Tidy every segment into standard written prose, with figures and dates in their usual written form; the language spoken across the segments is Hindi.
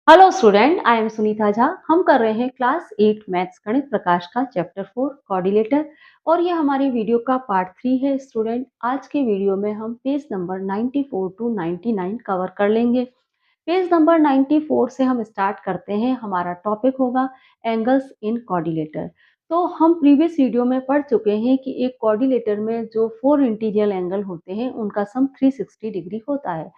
Hello student, I am Sunita Jha. हम कर रहे हैं क्लास 8 मैथ्स गणित प्रकाश का चैप्टर 4 कोऑर्डिनेटर और ये हमारी वीडियो का पार्ट 3 है। स्टूडेंट, आज के वीडियो में हम पेज नंबर 94 टू 99 कवर कर लेंगे। पेज नंबर 94 से हम स्टार्ट करते हैं। हमारा टॉपिक होगा एंगल्स इन कोऑर्डिनेटर। तो हम प्रीवियस वीडियो में पढ़ चुके हैं कि एक कोऑर्डिनेटर में जो 4 इंटीग्रल एंगल होते हैं उनका सम 360 डिग्री होता है।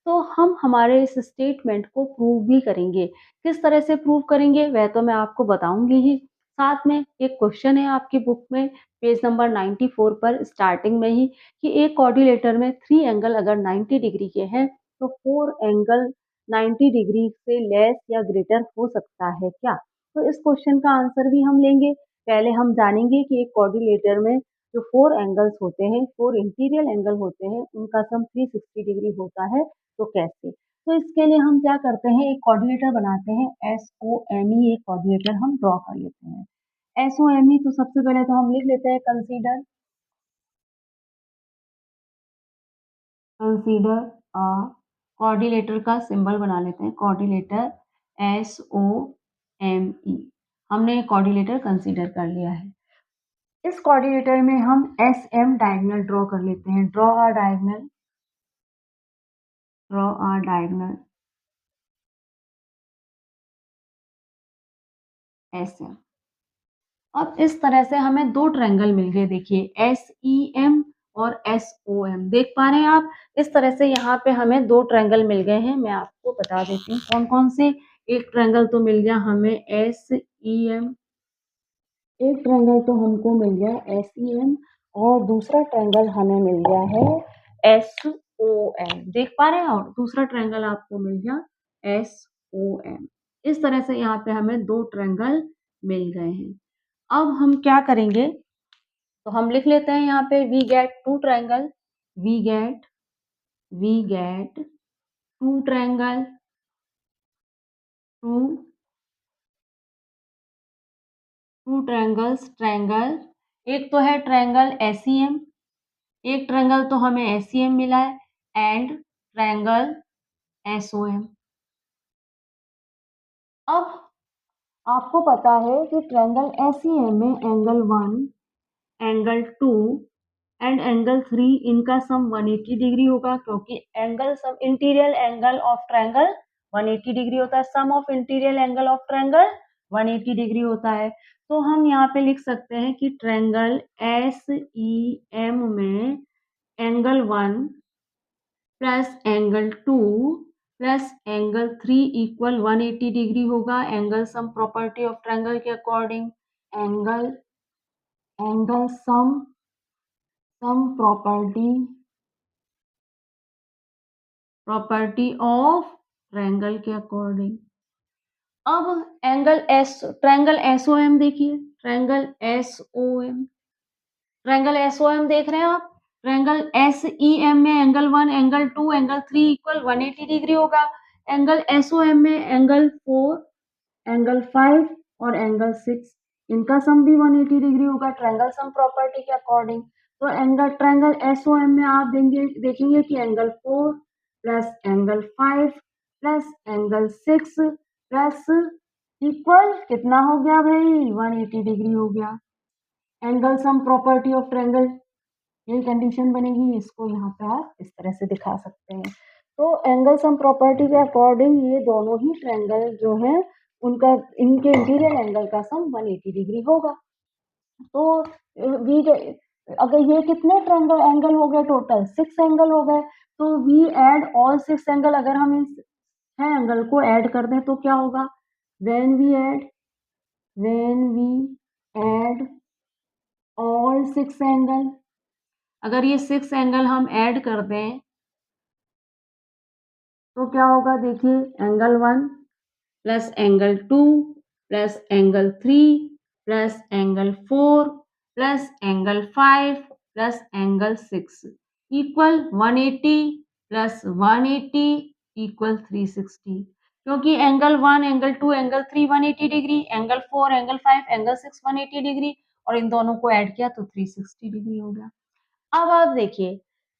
तो हम हमारे इस स्टेटमेंट को प्रूव भी करेंगे। किस तरह से प्रूव करेंगे वह तो मैं आपको बताऊंगी ही। साथ में एक क्वेश्चन है आपकी बुक में पेज नंबर 94 पर स्टार्टिंग में ही कि एक कोऑर्डिनेटर में 3 एंगल अगर 90 डिग्री के हैं तो 4 एंगल 90 डिग्री से लेस या ग्रेटर हो सकता है क्या? तो इस क्वेश्चन का आंसर भी हम लेंगे। पहले हम जानेंगे कि एक कोऑर्डिनेटर में जो 4 एंगल्स होते हैं, 4 इंटीरियर एंगल होते हैं, उनका सम 360 डिग्री होता है। तो कैसे? तो इसके लिए हम क्या करते हैं, एक कोऑर्डिनेटर बनाते हैं। SOME एक कोऑर्डिनेटर हम ड्रॉ कर लेते हैं। SOME तो सबसे पहले तो हम लिख लेते हैं कंसीडर कंसीडर अ कोऑर्डिनेटर का सिंबल बना लेते हैं। कोऑर्डिनेटर SOME हमने कोऑर्डिनेटर कंसीडर कर लिया है। इस कोऑर्डिनेटर में हम SM डायगोनल ड्रॉ कर लेते हैं। Draw a diagonal SM। अब इस तरह से हमें 2 ट्रायंगल मिल गए। देखिए SEM और SOM देख पा रहे हैं आप? इस तरह से यहाँ पे हमें 2 ट्रायंगल मिल गए हैं। मैं आपको बता देती हूँ कौन-कौन से। एक ट्रायंगल तो मिल गया हमें SEM, एक ट्रायंगल तो हमको मिल गया SEM और दूसरा ट्रायंगल हमें मिल गया है SOM। देख पा रहे हैं? और दूसरा ट्रायंगल आपको मिल गया SOM। इस तरह से यहाँ पे हमें 2 ट्रायंगल मिल गए हैं। अब हम क्या करेंगे, तो हम लिख लेते हैं यहाँ पे we get two triangle, we get two triangle, two two triangles, triangle एक तो है ट्रायंगल SEM, एक ट्रायंगल तो हमें SEM मिला है एंड ट्रायंगल SOM। अब आपको पता है कि ट्रायंगल SEM में एंगल 1, एंगल 2 एंड एंगल 3 इनका सम 180 डिग्री होगा, क्योंकि angle sum interior angle of triangle 180 degree होता है। Sum of interior angle of triangle 180 degree होता है। तो हम यहाँ पे लिख सकते हैं कि ट्रायंगल SEM में angle 1 plus angle 2 plus angle 3 equal 180 degree होगा। Angle sum property of triangle के according angle angle sum property of triangle के अकॉर्डिंग। अब ट्रायंगल एसओएम देखिए, ट्रायंगल एसओएम देख रहे हैं आप? ट्रायंगल एसईएम में angle 1, angle 2, angle 3 equal 180 degree होगा। एंगल एसओएम में एंगल 4, एंगल 5 और एंगल 6 इनका सम भी 180 डिग्री होगा ट्रायंगल सम प्रॉपर्टी के अकॉर्डिंग। तो ट्रायंगल एसओएम में आप देखेंगे कि angle 4 plus angle 5 plus angle 6 plus equal कितना हो गया भाई? 180 डिग्री हो गया। Angle sum property of triangle, यही कंडीशन बनेगी। इसको यहाँ पे आप इस तरह से दिखा सकते हैं। तो एंगल सम प्रॉपर्टी के अकॉर्डिंग ये दोनों ही ट्रायंगल जो है उनका इनके इंटीरियर एंगल का सम 180 डिग्री होगा। तो वी अगर ये कितने ट्रायंगल एंगल हो गए? टोटल 6 एंगल हो गए। तो वी एड ऑल 6 एंगल। अगर हम इन 6 एंगल को ऐड कर दें तो क्या होगा? When we add all 6 angle, अगर ये 6 एंगल हम ऐड कर दें तो क्या होगा? देखिए angle 1 plus angle 2 plus angle 3 plus angle 4 plus angle 5 plus angle 6 equal 180 plus 180 equal 360। क्योंकि angle 1, angle 2, angle 3 180 degree, angle 4, angle 5, angle 6 180 degree और इन दोनों को ऐड किया तो 360 डिग्री हो गया। अब आप देखिए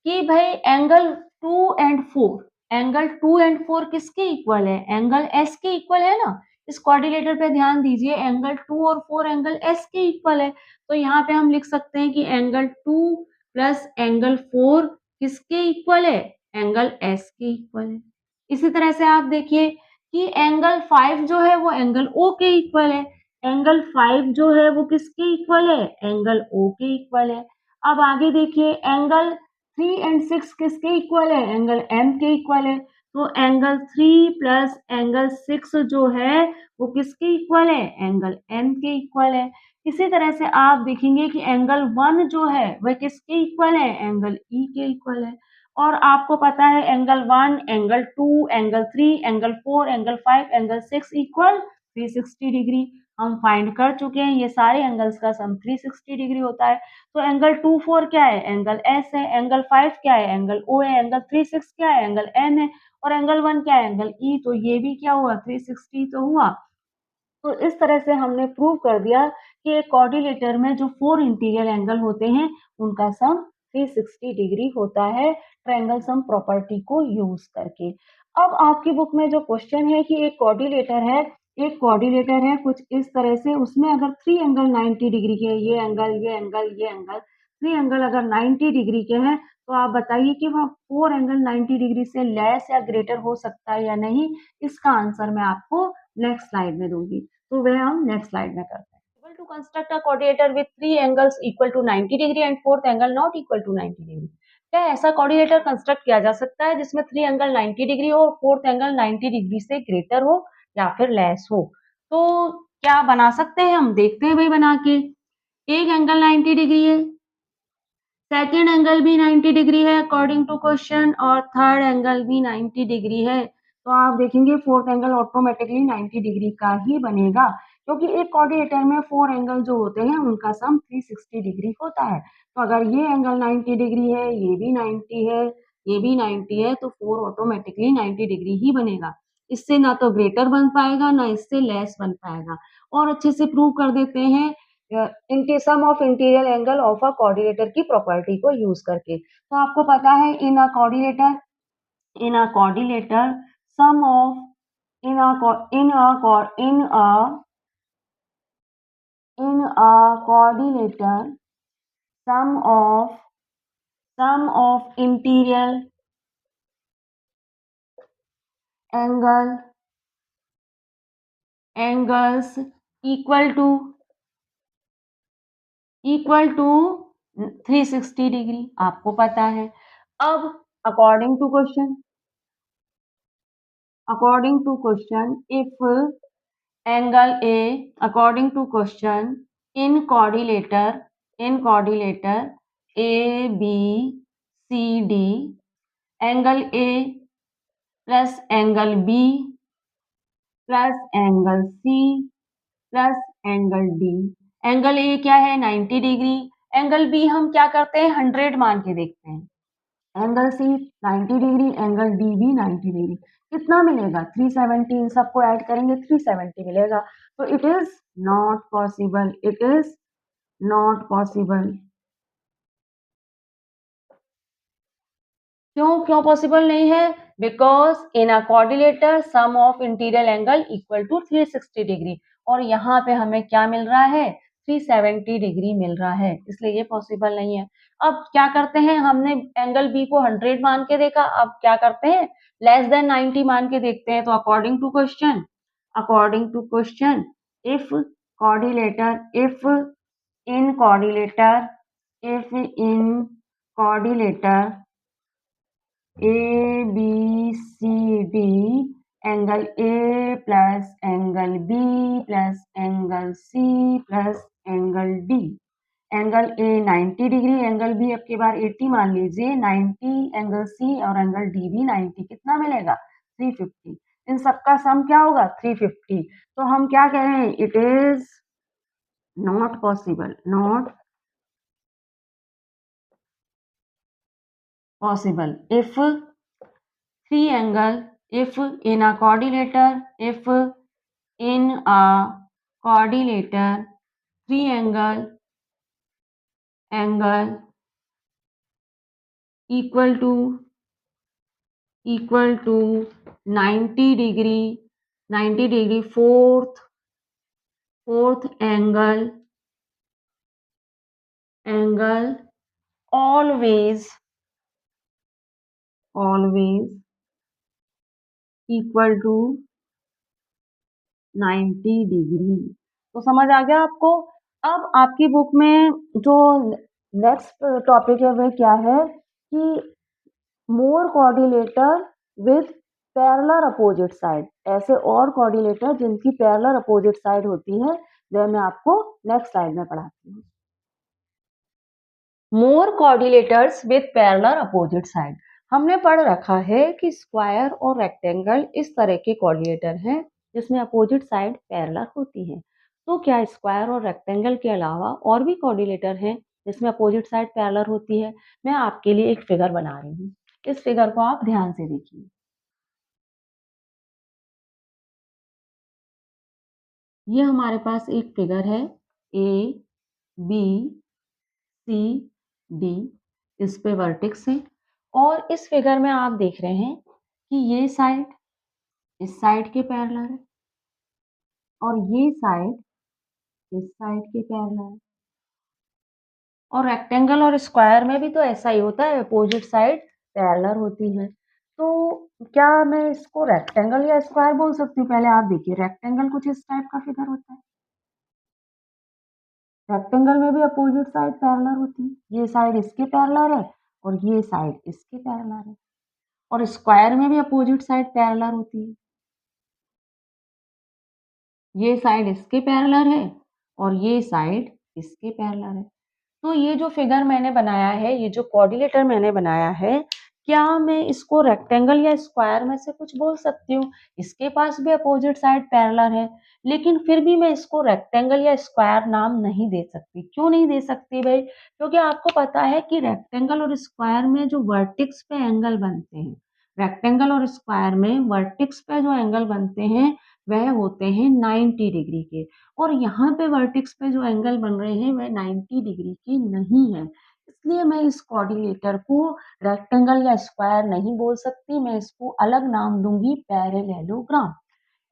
कि भाई एंगल 2 एंड 4 एंगल 2 एंड 4 किसके इक्वल है? एंगल एस के इक्वल है ना। इस कोऑर्डिनेटर पे ध्यान दीजिए, एंगल 2 और 4 एंगल एस के इक्वल है। तो यहाँ पे हम लिख सकते हैं कि एंगल 2 प्लस एंगल 4 किसके इक्वल है? एंगल एस के इक्वल है। इसी तरह से आप देखिए कि एंगल 5 जो है वो एंगल ओ के इक्वल है। एंगल 5 जो है वो किसके इक्वल है? एंगल ओ के इक्वल है। अब आगे देखिए एंगल 3 एंड 6 किसके इक्वल है? एंगल एम के इक्वल है। तो एंगल 3 प्लस एंगल 6 जो है वो किसके इक्वल है? एंगल एम के इक्वल है। इसी तरह से आप देखेंगे कि एंगल 1 जो है वह किसके इक्वल है? एंगल ई के इक्वल है। और आपको पता है angle 1, angle 2, angle 3, angle 4, angle 5, angle 6 equal 360 degree. हम फाइंड कर चुके हैं ये सारे एंगल्स का सम 360 डिग्री होता है। तो एंगल 2, 4 क्या है? एंगल एस है। एंगल 5 क्या है? एंगल ओ है। एंगल 3, 6 क्या है? एंगल एम है। और एंगल 1 क्या है? Angle E. तो ये भी क्या हुआ? 360 तो हुआ। तो इस तरह से हमने प्रूव कर दिया कि एक क्वाड्रिलेटर में जो 4 इंटीरियर एंगल होते हैं उनका सम 360 डिग्री होता है ट्रायंगल सम प्रॉपर्टी को यूज करके। अब आपकी बुक में जो क्वेश्चन है कि एक क्वाड्रिलेटर है कुछ इस तरह से, उसमें अगर 3 एंगल 90 डिग्री के, ये एंगल 3 एंगल अगर 90 डिग्री के हैं, तो आप बताइए कि वह 4 एंगल 90 डिग्री से लेस या ग्रेटर हो सकता है या नहीं। इसका आंसर मैं आपको नेक्स्ट स्लाइड में दूंगी। तो वह हम नेक्स्ट स्लाइड में करते हैं। Able to construct a quadrilateral with three angles equal to 90 degree and fourth angle not equal to 90 degree. क्या ऐसा क्वाड्रिलेटर कंस्ट्रक्ट किया जा सकता है जिसमें 3 एंगल 90 डिग्री हो, फोर्थ एंगल 90 डिग्री से ग्रेटर हो या फिर लेस हो? तो क्या बना सकते हैं हम? देखते हैं भाई बना के। एक एंगल 90 डिग्री है, सेकेंड एंगल भी 90 डिग्री है अकॉर्डिंग टू क्वेश्चन, और थर्ड एंगल भी 90 डिग्री है। तो आप देखेंगे फोर्थ एंगल ऑटोमेटिकली 90 डिग्री का ही बनेगा, क्योंकि एक क्वाड्रिलेटर में 4 एंगल जो होते हैं उनका सम 360 डिग्री होता है। तो अगर ये एंगल 90 डिग्री है, ये भी 90 है, ये भी 90 है, तो 4 ऑटोमेटिकली 90 डिग्री ही बनेगा। इससे ना तो ग्रेटर बन पाएगा ना इससे लेस बन पाएगा। और अच्छे से प्रूव कर देते हैं इनके sum of interior angle of a quadrilateral की प्रॉपर्टी को यूज करके। तो आपको पता है in a quadrilateral sum of in a in a in a in a quadrilateral sum of interior angle angles equal to 360 degree, आपको पता है। अब according to question if angle A according to question in coordinator A B C D, angle A plus angle B plus angle C plus angle D। Angle A क्या है? 90 डिग्री। एंगल बी हम क्या करते हैं? 100 मान के देखते हैं। Angle C 90 degree, angle D भी 90 डिग्री। कितना मिलेगा? 370। इन सबको ऐड करेंगे 370 मिलेगा। तो it is not possible, it is not possible. क्यों पॉसिबल नहीं है? Because in a quadrilateral sum of interior angle equal to 360 degree, और यहाँ पे हमें क्या मिल रहा है? 370 डिग्री मिल रहा है, इसलिए ये पॉसिबल नहीं है। अब क्या करते हैं, हमने एंगल बी को 100 मान के देखा, अब क्या करते हैं? लेस देन 90 मान के देखते हैं। तो according to question if in quadrilateral if in quadrilateral A B C D, angle A plus angle B plus angle C plus angle D. Angle A 90 degree, angle B अब की बार 80 मान लीजिए, 90 एंगल सी और एंगल डी भी 90, कितना मिलेगा? 350। इन सबका सम क्या होगा? 350। तो हम क्या कह रहे हैं? It is not possible, not possible if three angle if in a coordinator if in a coordinator three angle equal to equal to 90 degree, 90 degree fourth angle always equal to 90 degree. तो समझ आ गया आपको। अब आपकी बुक में जो नेक्स्ट टॉपिक है वह क्या है कि more quadrilateral with parallel opposite side, ऐसे और कोऑर्डिनेटर जिनकी पैरेलल अपोजिट साइड होती है वह मैं आपको नेक्स्ट स्लाइड में पढ़ाती हूँ। More quadrilaterals with parallel opposite side, हमने पढ़ रखा है कि स्क्वायर और रेक्टेंगल इस तरह के कोऑर्डिनेटर हैं जिसमें अपोजिट साइड पैरेलल होती है। तो क्या स्क्वायर और रेक्टेंगल के अलावा और भी कोऑर्डिनेटर हैं जिसमें अपोजिट साइड पैरेलल होती है? मैं आपके लिए एक फिगर बना रही हूँ, इस फिगर को आप ध्यान से देखिए। ये हमारे पास एक फिगर है ए बी सी डी, इस पे वर्टेक्स है और इस फिगर में आप देख रहे हैं कि ये साइड इस साइड के पैरेलल है और ये साइड इस साइड के पैरेलल है। और रेक्टेंगल और स्क्वायर में भी तो ऐसा ही होता है, अपोजिट साइड पैरेलल होती है। तो क्या मैं इसको रेक्टेंगल या स्क्वायर बोल सकती हूँ? पहले आप देखिए, रेक्टेंगल कुछ इस टाइप का फिगर होता है। रेक्टेंगल में भी अपोजिट साइड पैरेलल होती है, ये साइड इसके पैरेलल है और ये साइड इसके पैरेलल है। और स्क्वायर में भी अपोजिट साइड पैरेलल होती है, ये साइड इसके पैरेलल है और ये साइड इसके पैरेलल है। तो ये जो फिगर मैंने बनाया है, ये जो कोऑर्डिनेटर मैंने बनाया है, क्या मैं इसको रेक्टेंगल या स्क्वायर में से कुछ बोल सकती हूँ? इसके पास भी अपोजिट साइड पैरेलल है, लेकिन फिर भी मैं इसको रेक्टेंगल या स्क्वायर नाम नहीं दे सकती। क्यों नहीं दे सकती भाई? क्योंकि आपको पता है कि रेक्टेंगल और स्क्वायर में जो वर्टेक्स पे एंगल बनते हैं, रेक्टेंगल और स्क्वायर में वर्टेक्स पे जो एंगल बनते हैं वह होते हैं 90 डिग्री के। और यहाँ पे वर्टेक्स पे जो एंगल बन रहे हैं वह 90 डिग्री के नहीं है। इसलिए मैं इस कोऑर्डिनेटर को रेक्टेंगल या स्क्वायर नहीं बोल सकती, मैं इसको अलग नाम दूंगी पैरेललोग्राम।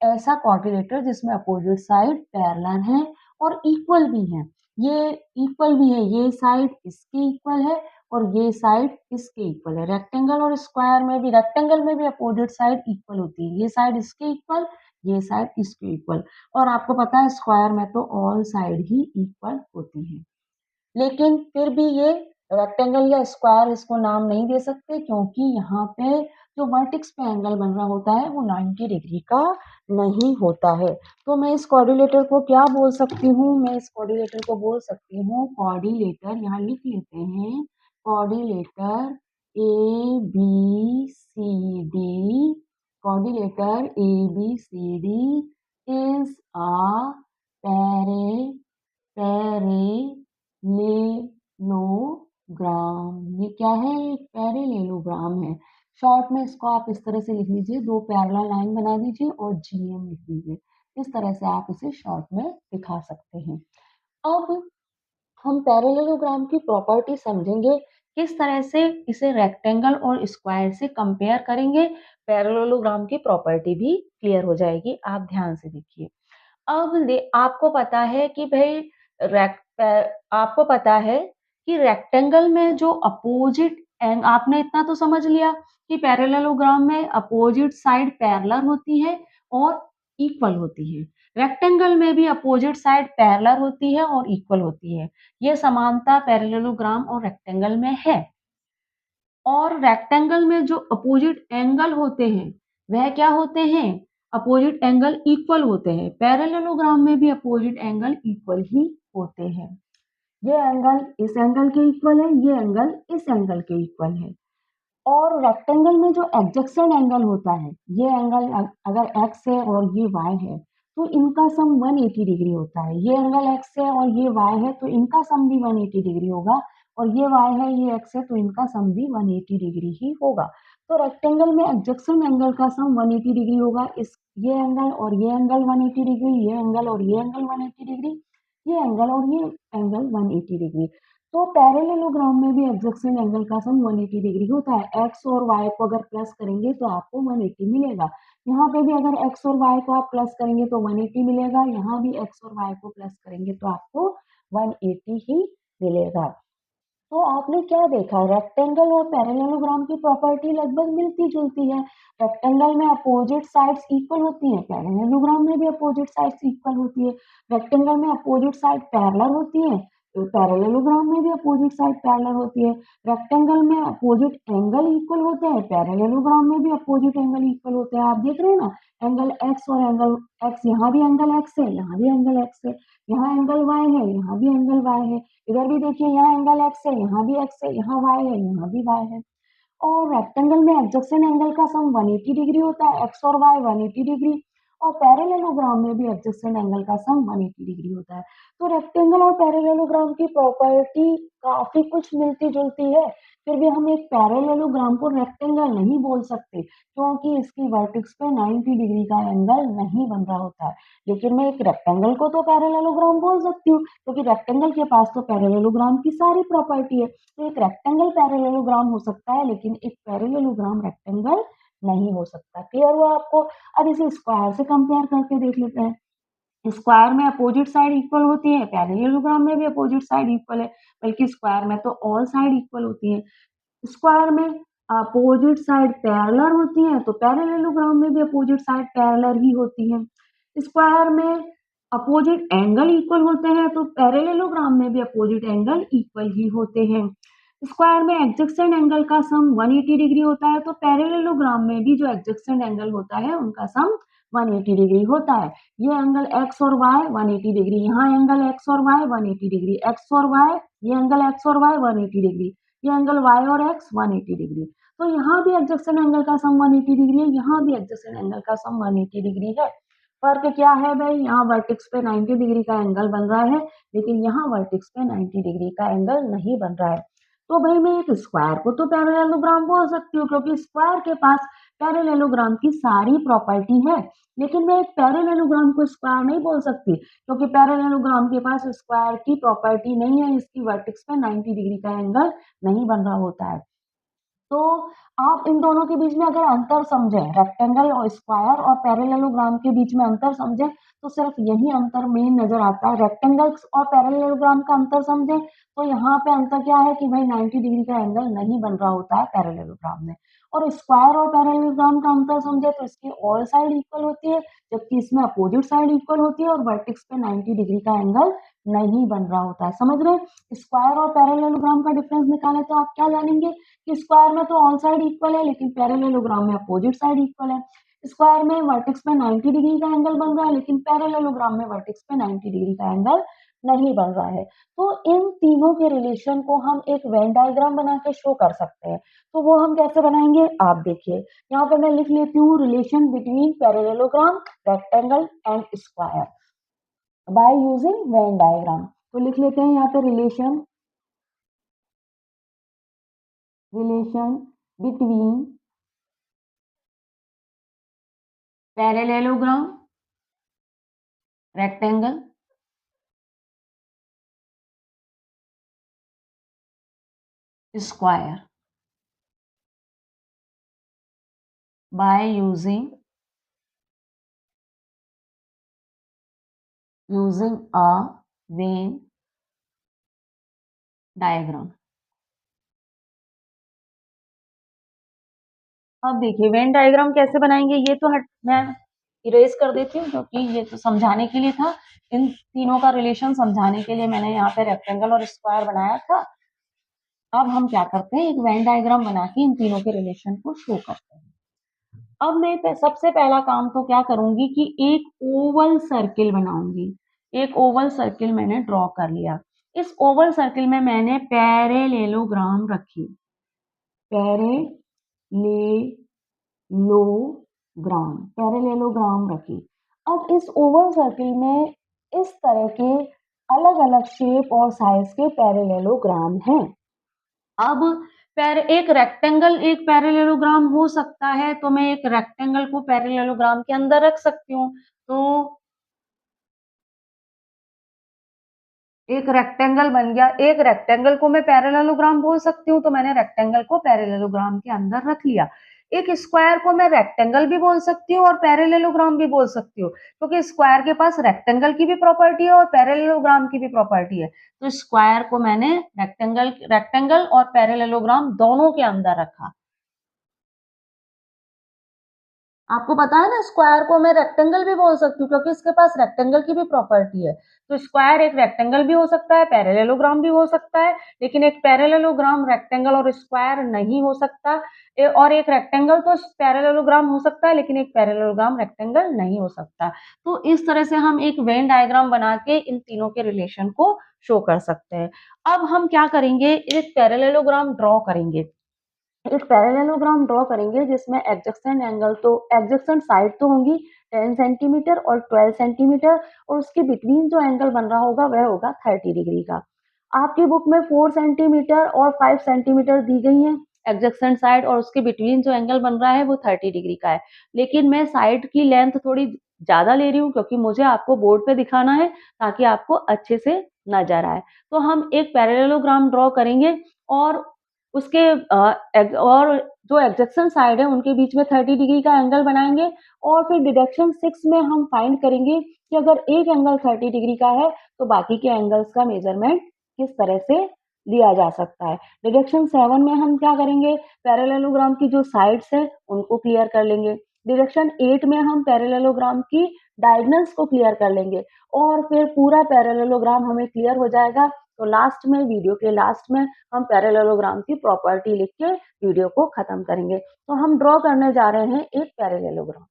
ऐसा कोऑर्डिनेटर जिसमें अपोजिट साइड पैरेलल है और इक्वल भी है। ये इक्वल भी है, ये साइड इसके इक्वल है और ये साइड इसके इक्वल है। रेक्टेंगल और स्क्वायर में भी, रेक्टेंगल में भी अपोजिट साइड इक्वल होती है, ये साइड इसके इक्वल, ये साइड इसके इक्वल। और आपको पता है स्क्वायर में तो ऑल साइड ही इक्वल होती है। लेकिन फिर भी ये रेक्टेंगल या स्क्वायर इसको नाम नहीं दे सकते, क्योंकि यहाँ पे जो वर्टेक्स पे एंगल बन रहा होता है वो 90 डिग्री का नहीं होता है। तो मैं इस कोऑर्डिनेटर को क्या बोल सकती हूँ? मैं इस कोऑर्डिनेटर को बोल सकती हूँ कोऑर्डिनेटर, यहाँ लिख लेते हैं quadrilateral A B C D. Quadrilateral A B C D is a para parallelogram. ये क्या है? एक पैरेलेलोग्राम है। शॉर्ट में इसको आप इस तरह से लिख लीजिए, दो पैरेलल लाइन बना दीजिए और जीएम लिख दीजिए। इस तरह से आप इसे शॉर्ट में दिखा सकते हैं। अब हम पैरेललोग्राम की प्रॉपर्टी समझेंगे, किस तरह से इसे रेक्टेंगल और स्क्वायर से कंपेयर करेंगे, पैरेललोग्राम की प्रॉपर्टी भी क्लियर हो जाएगी। आप ध्यान से देखिए। अब आपको पता है कि भाई आपको पता है कि रेक्टेंगल में जो अपोजिट एंग, आपने इतना तो समझ लिया कि पैरेललोग्राम में अपोजिट साइड पैरेलल होती है और इक्वल होती है। रेक्टेंगल में भी अपोजिट साइड पैरेलल होती है और इक्वल होती है। ये समानता पैरेललोग्राम और रेक्टेंगल में है। और रेक्टेंगल में जो अपोजिट एंगल होते हैं वह क्या होते हैं? अपोजिट एंगल इक्वल होते हैं। पैरेललोग्राम में भी अपोजिट एंगल इक्वल ही होते हैं। ये एंगल इस एंगल के इक्वल है, ये एंगल इस एंगल के इक्वल है। और रेक्टेंगल में जो एडजेसेंट एंगल होता है, ये एंगल अगर x है और ये y है तो इनका सम 180 डिग्री होता है। ये एंगल x है और ये y है तो इनका सम भी 180 डिग्री होगा, और ये y है ये x है तो इनका सम भी 180 डिग्री ही होगा। तो रेक्टेंगल में एडजेसेंट एंगल का सम 180 डिग्री होगा। इस ये एंगल और ये एंगल 180 डिग्री, ये एंगल और ये एंगल 180 डिग्री, ये एंगल और ये एंगल 180 डिग्री। तो पैरेललोग्राम में भी एडजेसेंट एंगल का सम 180 डिग्री होता है। एक्स और वाई को अगर प्लस करेंगे तो आपको 180 मिलेगा। यहाँ पे भी अगर एक्स और वाई को आप प्लस करेंगे तो 180 मिलेगा। यहाँ भी एक्स और वाई को प्लस करेंगे तो आपको 180 ही मिलेगा। तो आपने क्या देखा, रेक्टेंगल और पैरेललोग्राम की प्रॉपर्टी लगभग मिलती जुलती है। रेक्टेंगल में अपोजिट साइड्स इक्वल होती हैं, पैरेललोग्राम में भी अपोजिट साइड्स इक्वल होती है। रेक्टेंगल में अपोजिट साइड पैरेलल होती है, तो पैरेललोग्राम में भी अपोजिट साइड पैरेलल होती है। रेक्टेंगल में अपोजिट एंगल इक्वल होते हैं, पैरेललोग्राम में भी अपोजिट एंगल इक्वल होते हैं। आप देख रहे हैं ना, एंगल एक्स और एंगल एक्स, यहाँ भी एंगल एक्स है, यहाँ भी एंगल एक्स है, यहाँ एंगल वाई है, यहाँ भी एंगल वाई है। इधर भी देखिए, यहाँ एंगल एक्स है, यहाँ भी एक्स है, यहाँ वाई है, यहाँ भी वाई है। और रेक्टेंगल में एडजेसेंट एंगल का सम 180 डिग्री होता है, एक्स और वाई 180 डिग्री। और पैरेललोग्राम में भी एडजेसेंट एंगल का सम 180 डिग्री होता है। तो रेक्टेंगल और पैरेललोग्राम की प्रॉपर्टी काफी कुछ मिलती जुलती है, फिर भी हम एक पैरेललोग्राम को रेक्टेंगल नहीं बोल सकते, क्योंकि इसकी वर्टेक्स पे 90 डिग्री का एंगल नहीं बन रहा होता है। लेकिन मैं एक रेक्टेंगल को तो पैरेललोग्राम बोल सकती हूँ, क्योंकि रेक्टेंगल के पास तो पैरेललोग्राम की सारी प्रॉपर्टी है। तो एक रेक्टेंगल पैरेललोग्राम हो सकता है, लेकिन एक पैरेललोग्राम रेक्टेंगल नहीं हो सकता। क्लियर हुआ आपको? अब इसे स्क्वायर से कंपेयर करके देख लेते हैं। स्क्वायर में अपोजिट साइड इक्वल होती है, पैरेललोग्राम में भी अपोजिट साइड इक्वल है, बल्कि स्क्वायर में तो ऑल साइड इक्वल होती है। स्क्वायर में अपोजिट साइड पैरेलल होती है, तो पैरेललोग्राम में भी अपोजिट साइड पैरेलल ही होती है। स्क्वायर में अपोजिट एंगल इक्वल होते हैं, तो पैरेललोग्राम में भी अपोजिट एंगल इक्वल ही होते हैं। स्क्वायर में एडजेसेंट एंगल का सम 180 डिग्री होता है, तो पैरेललोग्राम में भी जो एडजेसेंट एंगल होता है उनका सम 180 डिग्री होता है। ये एंगल एक्स और वाई 180 डिग्री, यहाँ एंगल एक्स और वाई 180 डिग्री, एक्स और वाई, ये एंगल एक्स और वाई 180 डिग्री, ये एंगल y और x 180 डिग्री। तो यहाँ भी एडजेसेंट एंगल का सम 180 डिग्री है, यहाँ भी एडजेसेंट एंगल का सम 180 डिग्री है। फर्क क्या है भाई, यहाँ वर्टेक्स पे 90 डिग्री का एंगल बन रहा है, लेकिन यहाँ वर्टेक्स पे 90 डिग्री का एंगल नहीं बन रहा है। तो भाई मैं एक स्क्वायर को तो पैरेललोग्राम बोल सकती हूँ, क्योंकि स्क्वायर के पास पैरेललोग्राम की सारी प्रॉपर्टी है। लेकिन मैं एक पैरेललोग्राम को स्क्वायर नहीं बोल सकती, क्योंकि पैरेललोग्राम के पास स्क्वायर की प्रॉपर्टी नहीं है, इसकी वर्टेक्स पे 90 डिग्री का एंगल नहीं बन रहा होता है। तो आप इन दोनों के बीच में अगर अंतर समझें, रेक्टेंगल और स्क्वायर और पैरेललोग्राम के बीच में अंतर समझें, तो सिर्फ यही अंतर मेन नजर आता है। रेक्टेंगल और पैरेललोग्राम का अंतर समझें, तो यहाँ पे अंतर क्या है कि भाई 90 डिग्री का एंगल नहीं बन रहा होता है पैरेललोग्राम में। और स्क्वायर और पैरेललोग्राम का अंतर समझे तो इसकी ऑल साइड इक्वल होती है, जबकि इसमें अपोजिट साइड इक्वल होती है और वर्टेक्स पे 90 डिग्री का एंगल नहीं बन रहा होता है। समझ रहे हैं? स्क्वायर और पैरेललोग्राम का डिफरेंस निकाले तो आप क्या जानेंगे कि स्क्वायर में तो ऑल साइड इक्वल है, लेकिन पैरेललोग्राम में अपोजिट साइड इक्वल है। स्क्वायर में वर्टेक्स पे 90 डिग्री का एंगल बन रहा है, लेकिन पैरेललोग्राम में वर्टेक्स पे 90 डिग्री का एंगल नहीं बन रहा है। तो इन तीनों के रिलेशन को हम एक वेन डायग्राम बना के शो कर सकते हैं। तो वो हम कैसे बनाएंगे, आप देखिए। यहाँ पे मैं लिख लेती हूँ relation between parallelogram, rectangle and square by using Venn diagram. तो लिख लेते हैं यहाँ पे relation between parallelogram, rectangle, square by using a Venn diagram। अब देखिए वेन डायग्राम कैसे बनाएंगे, ये तो मैं इरेज कर देती हूँ, क्योंकि ये तो समझाने के लिए था। इन तीनों का रिलेशन समझाने के लिए मैंने यहाँ पे रेक्टेंगल और स्क्वायर बनाया था। अब हम क्या करते हैं, एक वेन डायग्राम बना के इन तीनों के रिलेशन को शो करते हैं। अब मैं सबसे पहला काम तो क्या करूंगी कि एक ओवल सर्किल बनाऊंगी। एक ओवल सर्किल मैंने ड्रॉ कर लिया। इस ओवल सर्किल में मैंने पैरेललोग्राम रखी, पैरेललोग्राम रखी। अब इस ओवल सर्किल में इस तरह के अलग अलग शेप और साइज के पैरेललोग्राम हैं। अब एक रेक्टेंगल एक पैरेललोग्राम हो सकता है, तो मैं एक रेक्टेंगल को पैरेललोग्राम के अंदर रख सकती हूँ। तो एक रेक्टेंगल बन गया, एक रेक्टेंगल को मैं पैरेललोग्राम बोल सकती हूँ, तो मैंने रेक्टेंगल को पैरेललोग्राम के अंदर रख लिया। एक स्क्वायर को मैं रेक्टेंगल भी बोल सकती हूँ और पैरेललोग्राम भी बोल सकती हूँ, क्योंकि स्क्वायर के पास रेक्टेंगल की भी प्रॉपर्टी है और पैरेललोग्राम की भी प्रॉपर्टी है। तो स्क्वायर को मैंने रेक्टेंगल रेक्टेंगल और पैरेललोग्राम दोनों के अंदर रखा। आपको पता है ना, स्क्वायर को मैं रेक्टेंगल भी बोल सकती हूँ क्योंकि इसके पास रेक्टेंगल की भी प्रॉपर्टी है। तो स्क्वायर एक रेक्टेंगल भी हो सकता है, पैरेललोग्राम भी हो सकता है, लेकिन एक पैरेललोग्राम रेक्टेंगल और स्क्वायर नहीं हो सकता। और एक रेक्टेंगल तो पैरेललोग्राम हो सकता है, लेकिन एक पैरेललोग्राम रेक्टेंगल नहीं हो सकता। तो इस तरह से हम एक वेन डायग्राम बना के इन तीनों के रिलेशन को शो कर सकते हैं। अब हम क्या करेंगे, एक पैरेललोग्राम ड्रॉ करेंगे। एक पैरेललोग्राम ड्रॉ करेंगे जिसमें एडजेसेंट साइड तो होंगी 10 सेंटीमीटर और 12 सेंटीमीटर, और उसके बिटवीन जो एंगल बन रहा होगा वह होगा 30 डिग्री का। आपकी बुक में 4 सेंटीमीटर और 5 सेंटीमीटर दी गई है एडजेसेंट साइड, और उसके बिटवीन जो एंगल बन रहा है वो 30 डिग्री का है। लेकिन मैं साइड की लेंथ थोड़ी ज़्यादा ले रही हूँ क्योंकि मुझे आपको बोर्ड पे दिखाना है ताकि आपको अच्छे से नज़र आए। तो हम एक पैरेललोग्राम ड्रॉ करेंगे और उसके और जो एडजेसेंट साइड है उनके बीच में 30 डिग्री का एंगल बनाएँगे, और फिर डिडक्शन 6 में हम फाइंड करेंगे कि अगर एक एंगल 30 डिग्री का है तो बाकी के एंगल्स का मेजरमेंट किस तरह से लिया जा सकता है। डिडक्शन 7 में हम क्या करेंगे, पैरेललोग्राम की जो साइड्स है उनको क्लियर कर लेंगे। डिडक्शन 8 में हम पैरेललोग्राम की डायगोनल्स को क्लियर कर लेंगे, और फिर पूरा पैरेललोग्राम हमें क्लियर हो जाएगा। तो लास्ट में, वीडियो के लास्ट में, हम पैरेललोग्राम की प्रॉपर्टी लिख के वीडियो को खत्म करेंगे। तो हम ड्रॉ करने जा रहे हैं एक पैरेललोग्राम।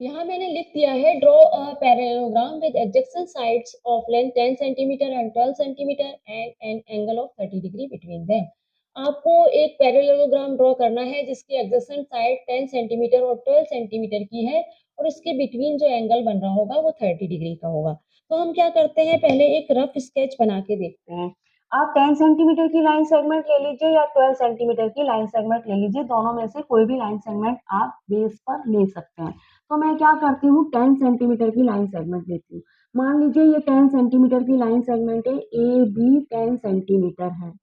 यहाँ मैंने लिख दिया है, draw a parallelogram with adjacent sides of length 10 centimetre and 12 centimetre and an angle of 30 degree between them. आपको एक पैरेललोग्राम ड्रॉ करना है जिसकी एडजेसेंट साइड 10 सेंटीमीटर और 12 सेंटीमीटर की है, और इसके बिटवीन जो एंगल बन रहा होगा वो 30 डिग्री का होगा। तो हम क्या करते हैं, पहले एक रफ स्केच बना के देखते हैं। आप 10 सेंटीमीटर की लाइन सेगमेंट ले लीजिए या 12 सेंटीमीटर की लाइन सेगमेंट ले लीजिए, दोनों में से कोई भी लाइन सेगमेंट आप बेस पर ले सकते हैं। तो मैं क्या करती हूँ, 10 सेंटीमीटर की लाइन सेगमेंट लेती हूँ। मान लीजिए ये 10 सेंटीमीटर की लाइन सेगमेंट है, ए बी 10 सेंटीमीटर है।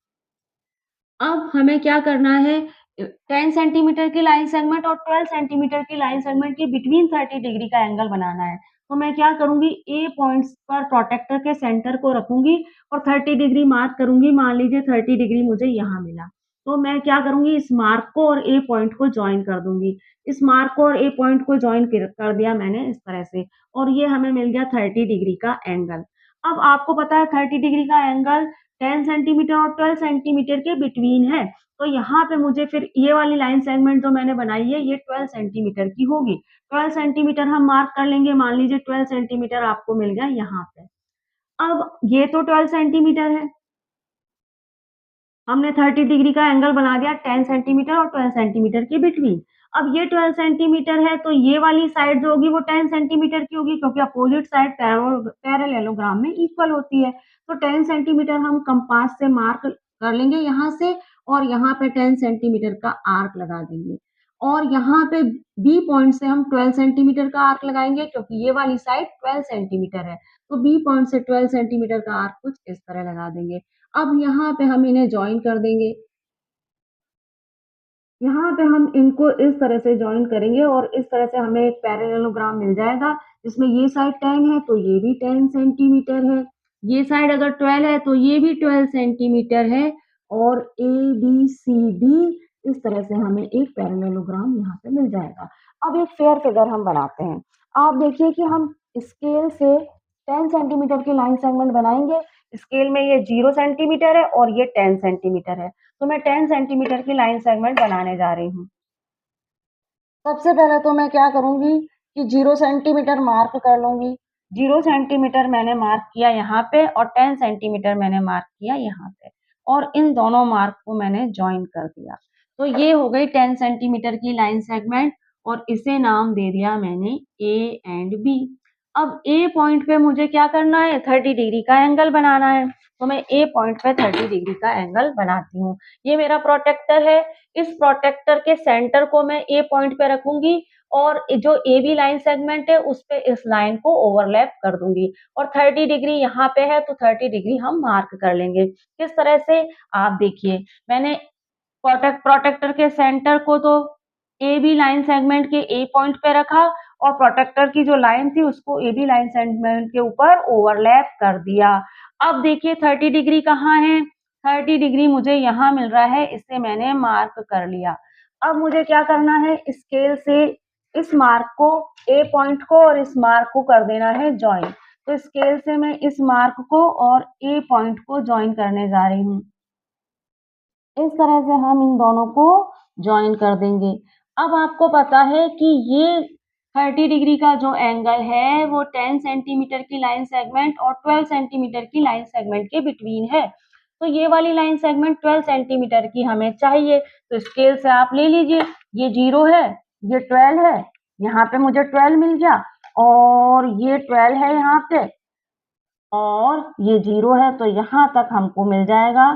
अब हमें क्या करना है, 10 सेंटीमीटर की लाइन सेगमेंट और 12 सेंटीमीटर की लाइन सेगमेंट के बिटवीन 30 डिग्री का एंगल बनाना है। तो मैं क्या करूँगी, ए पॉइंट्स पर प्रोट्रैक्टर के सेंटर को रखूँगी और 30 डिग्री मार्क करूँगी। मान लीजिए 30 डिग्री मुझे यहाँ मिला। तो मैं क्या करूँगी, इस मार्क को और ए पॉइंट को जॉइन कर दूँगी। इस मार्क को और ए पॉइंट को जॉइन कर दिया मैंने इस तरह से, और ये हमें मिल गया 30 डिग्री का एंगल। अब आपको पता है 30 डिग्री का एंगल 10 सेंटीमीटर और 12 सेंटीमीटर के बिटवीन है। तो यहाँ पे मुझे फिर ये वाली लाइन सेगमेंट जो मैंने बनाई है ये 12 सेंटीमीटर की होगी। 12 सेंटीमीटर हम मार्क कर लेंगे, मान लीजिए 12 सेंटीमीटर आपको मिल गया यहाँ पे। अब ये तो 12 सेंटीमीटर है। हमने 30 डिग्री का एंगल बना दिया 10 सेंटीमीटर और 12 सेंटीमीटर के बिटवीन। अब ये 12 सेंटीमीटर है तो ये वाली साइड जो होगी वो 10 सेंटीमीटर की होगी क्योंकि अपोजिट साइड पैरेललोग्राम में इक्वल होती है। तो 10 सेंटीमीटर हम कंपास से मार्क कर लेंगे यहाँ से, और यहाँ पे 10 सेंटीमीटर का आर्क लगा देंगे। और यहाँ पे बी पॉइंट से हम 12 सेंटीमीटर का आर्क लगाएंगे क्योंकि ये वाली साइड 12 सेंटीमीटर है। तो बी पॉइंट से 12 सेंटीमीटर का आर्क कुछ इस तरह लगा देंगे। अब यहाँ पे हम इन्हें जॉइन कर देंगे। यहाँ पे हम इनको इस तरह से जॉइन करेंगे और इस तरह से हमें एक पैरेललोग्राम मिल जाएगा जिसमें ये साइड 10 है तो ये भी 10 सेंटीमीटर है। ये साइड अगर 12 है तो ये भी 12 सेंटीमीटर है, और ए बी सी डी इस तरह से हमें एक पैरेललोग्राम यहाँ पे मिल जाएगा। अब एक फेयर फिगर हम बनाते हैं। आप देखिए कि हम स्केल से 10 सेंटीमीटर की लाइन सेगमेंट बनाएंगे। स्केल में ये 0 सेंटीमीटर है और ये 10 सेंटीमीटर है। तो मैं 10 सेंटीमीटर की लाइन सेगमेंट बनाने जा रही हूँ। सबसे पहले तो मैं क्या करूँगी कि 0 सेंटीमीटर मार्क कर लूँगी। 0 सेंटीमीटर मैंने मार्क किया यहाँ पे और 10 सेंटीमीटर मैंने मार्क किया यहाँ पे, और इन दोनों मार्क को मैंने जॉइन कर दिया। तो ये हो गई 10 सेंटीमीटर की लाइन सेगमेंट, और इसे नाम दे दिया मैंने ए एंड बी। अब ए पॉइंट पे मुझे क्या करना है, 30 डिग्री का एंगल बनाना है। तो मैं ए पॉइंट पे 30 डिग्री का एंगल बनाती हूँ। ये मेरा प्रोटेक्टर है। इस प्रोटेक्टर के सेंटर को मैं ए पॉइंट पे रखूंगी और जो ए बी लाइन सेगमेंट है उस पे इस लाइन को ओवरलैप कर दूंगी और 30 डिग्री यहाँ पे है तो 30 डिग्री हम मार्क कर लेंगे। किस तरह से, आप देखिए मैंने प्रोटेक्टर के सेंटर को तो ए बी लाइन सेगमेंट के ए पॉइंट पे रखा और प्रोटेक्टर की जो लाइन थी उसको ए बी लाइन सेगमेंट के ऊपर ओवरलैप कर दिया। अब देखिए 30 डिग्री कहाँ है, 30 डिग्री मुझे यहाँ मिल रहा है, इसे मैंने मार्क कर लिया। अब मुझे क्या करना है, स्केल से इस मार्क को, ए पॉइंट को और इस मार्क को कर देना है ज्वाइन। तो स्केल से मैं इस मार्क को और ए पॉइंट को ज्वाइन करने जा रही हूँ। इस तरह से हम इन दोनों को ज्वाइन कर देंगे। अब आपको पता है कि ये 30 डिग्री का जो एंगल है वो 10 सेंटीमीटर की लाइन सेगमेंट और 12 सेंटीमीटर की लाइन सेगमेंट के बिटवीन है। तो ये वाली लाइन सेगमेंट 12 सेंटीमीटर की हमें चाहिए, तो स्केल से आप ले लीजिए, ये 0 है, ये 12 है, यहाँ पे मुझे 12 मिल गया और ये 12 है यहाँ पे और ये 0 है, तो यहाँ तक हमको मिल जाएगा,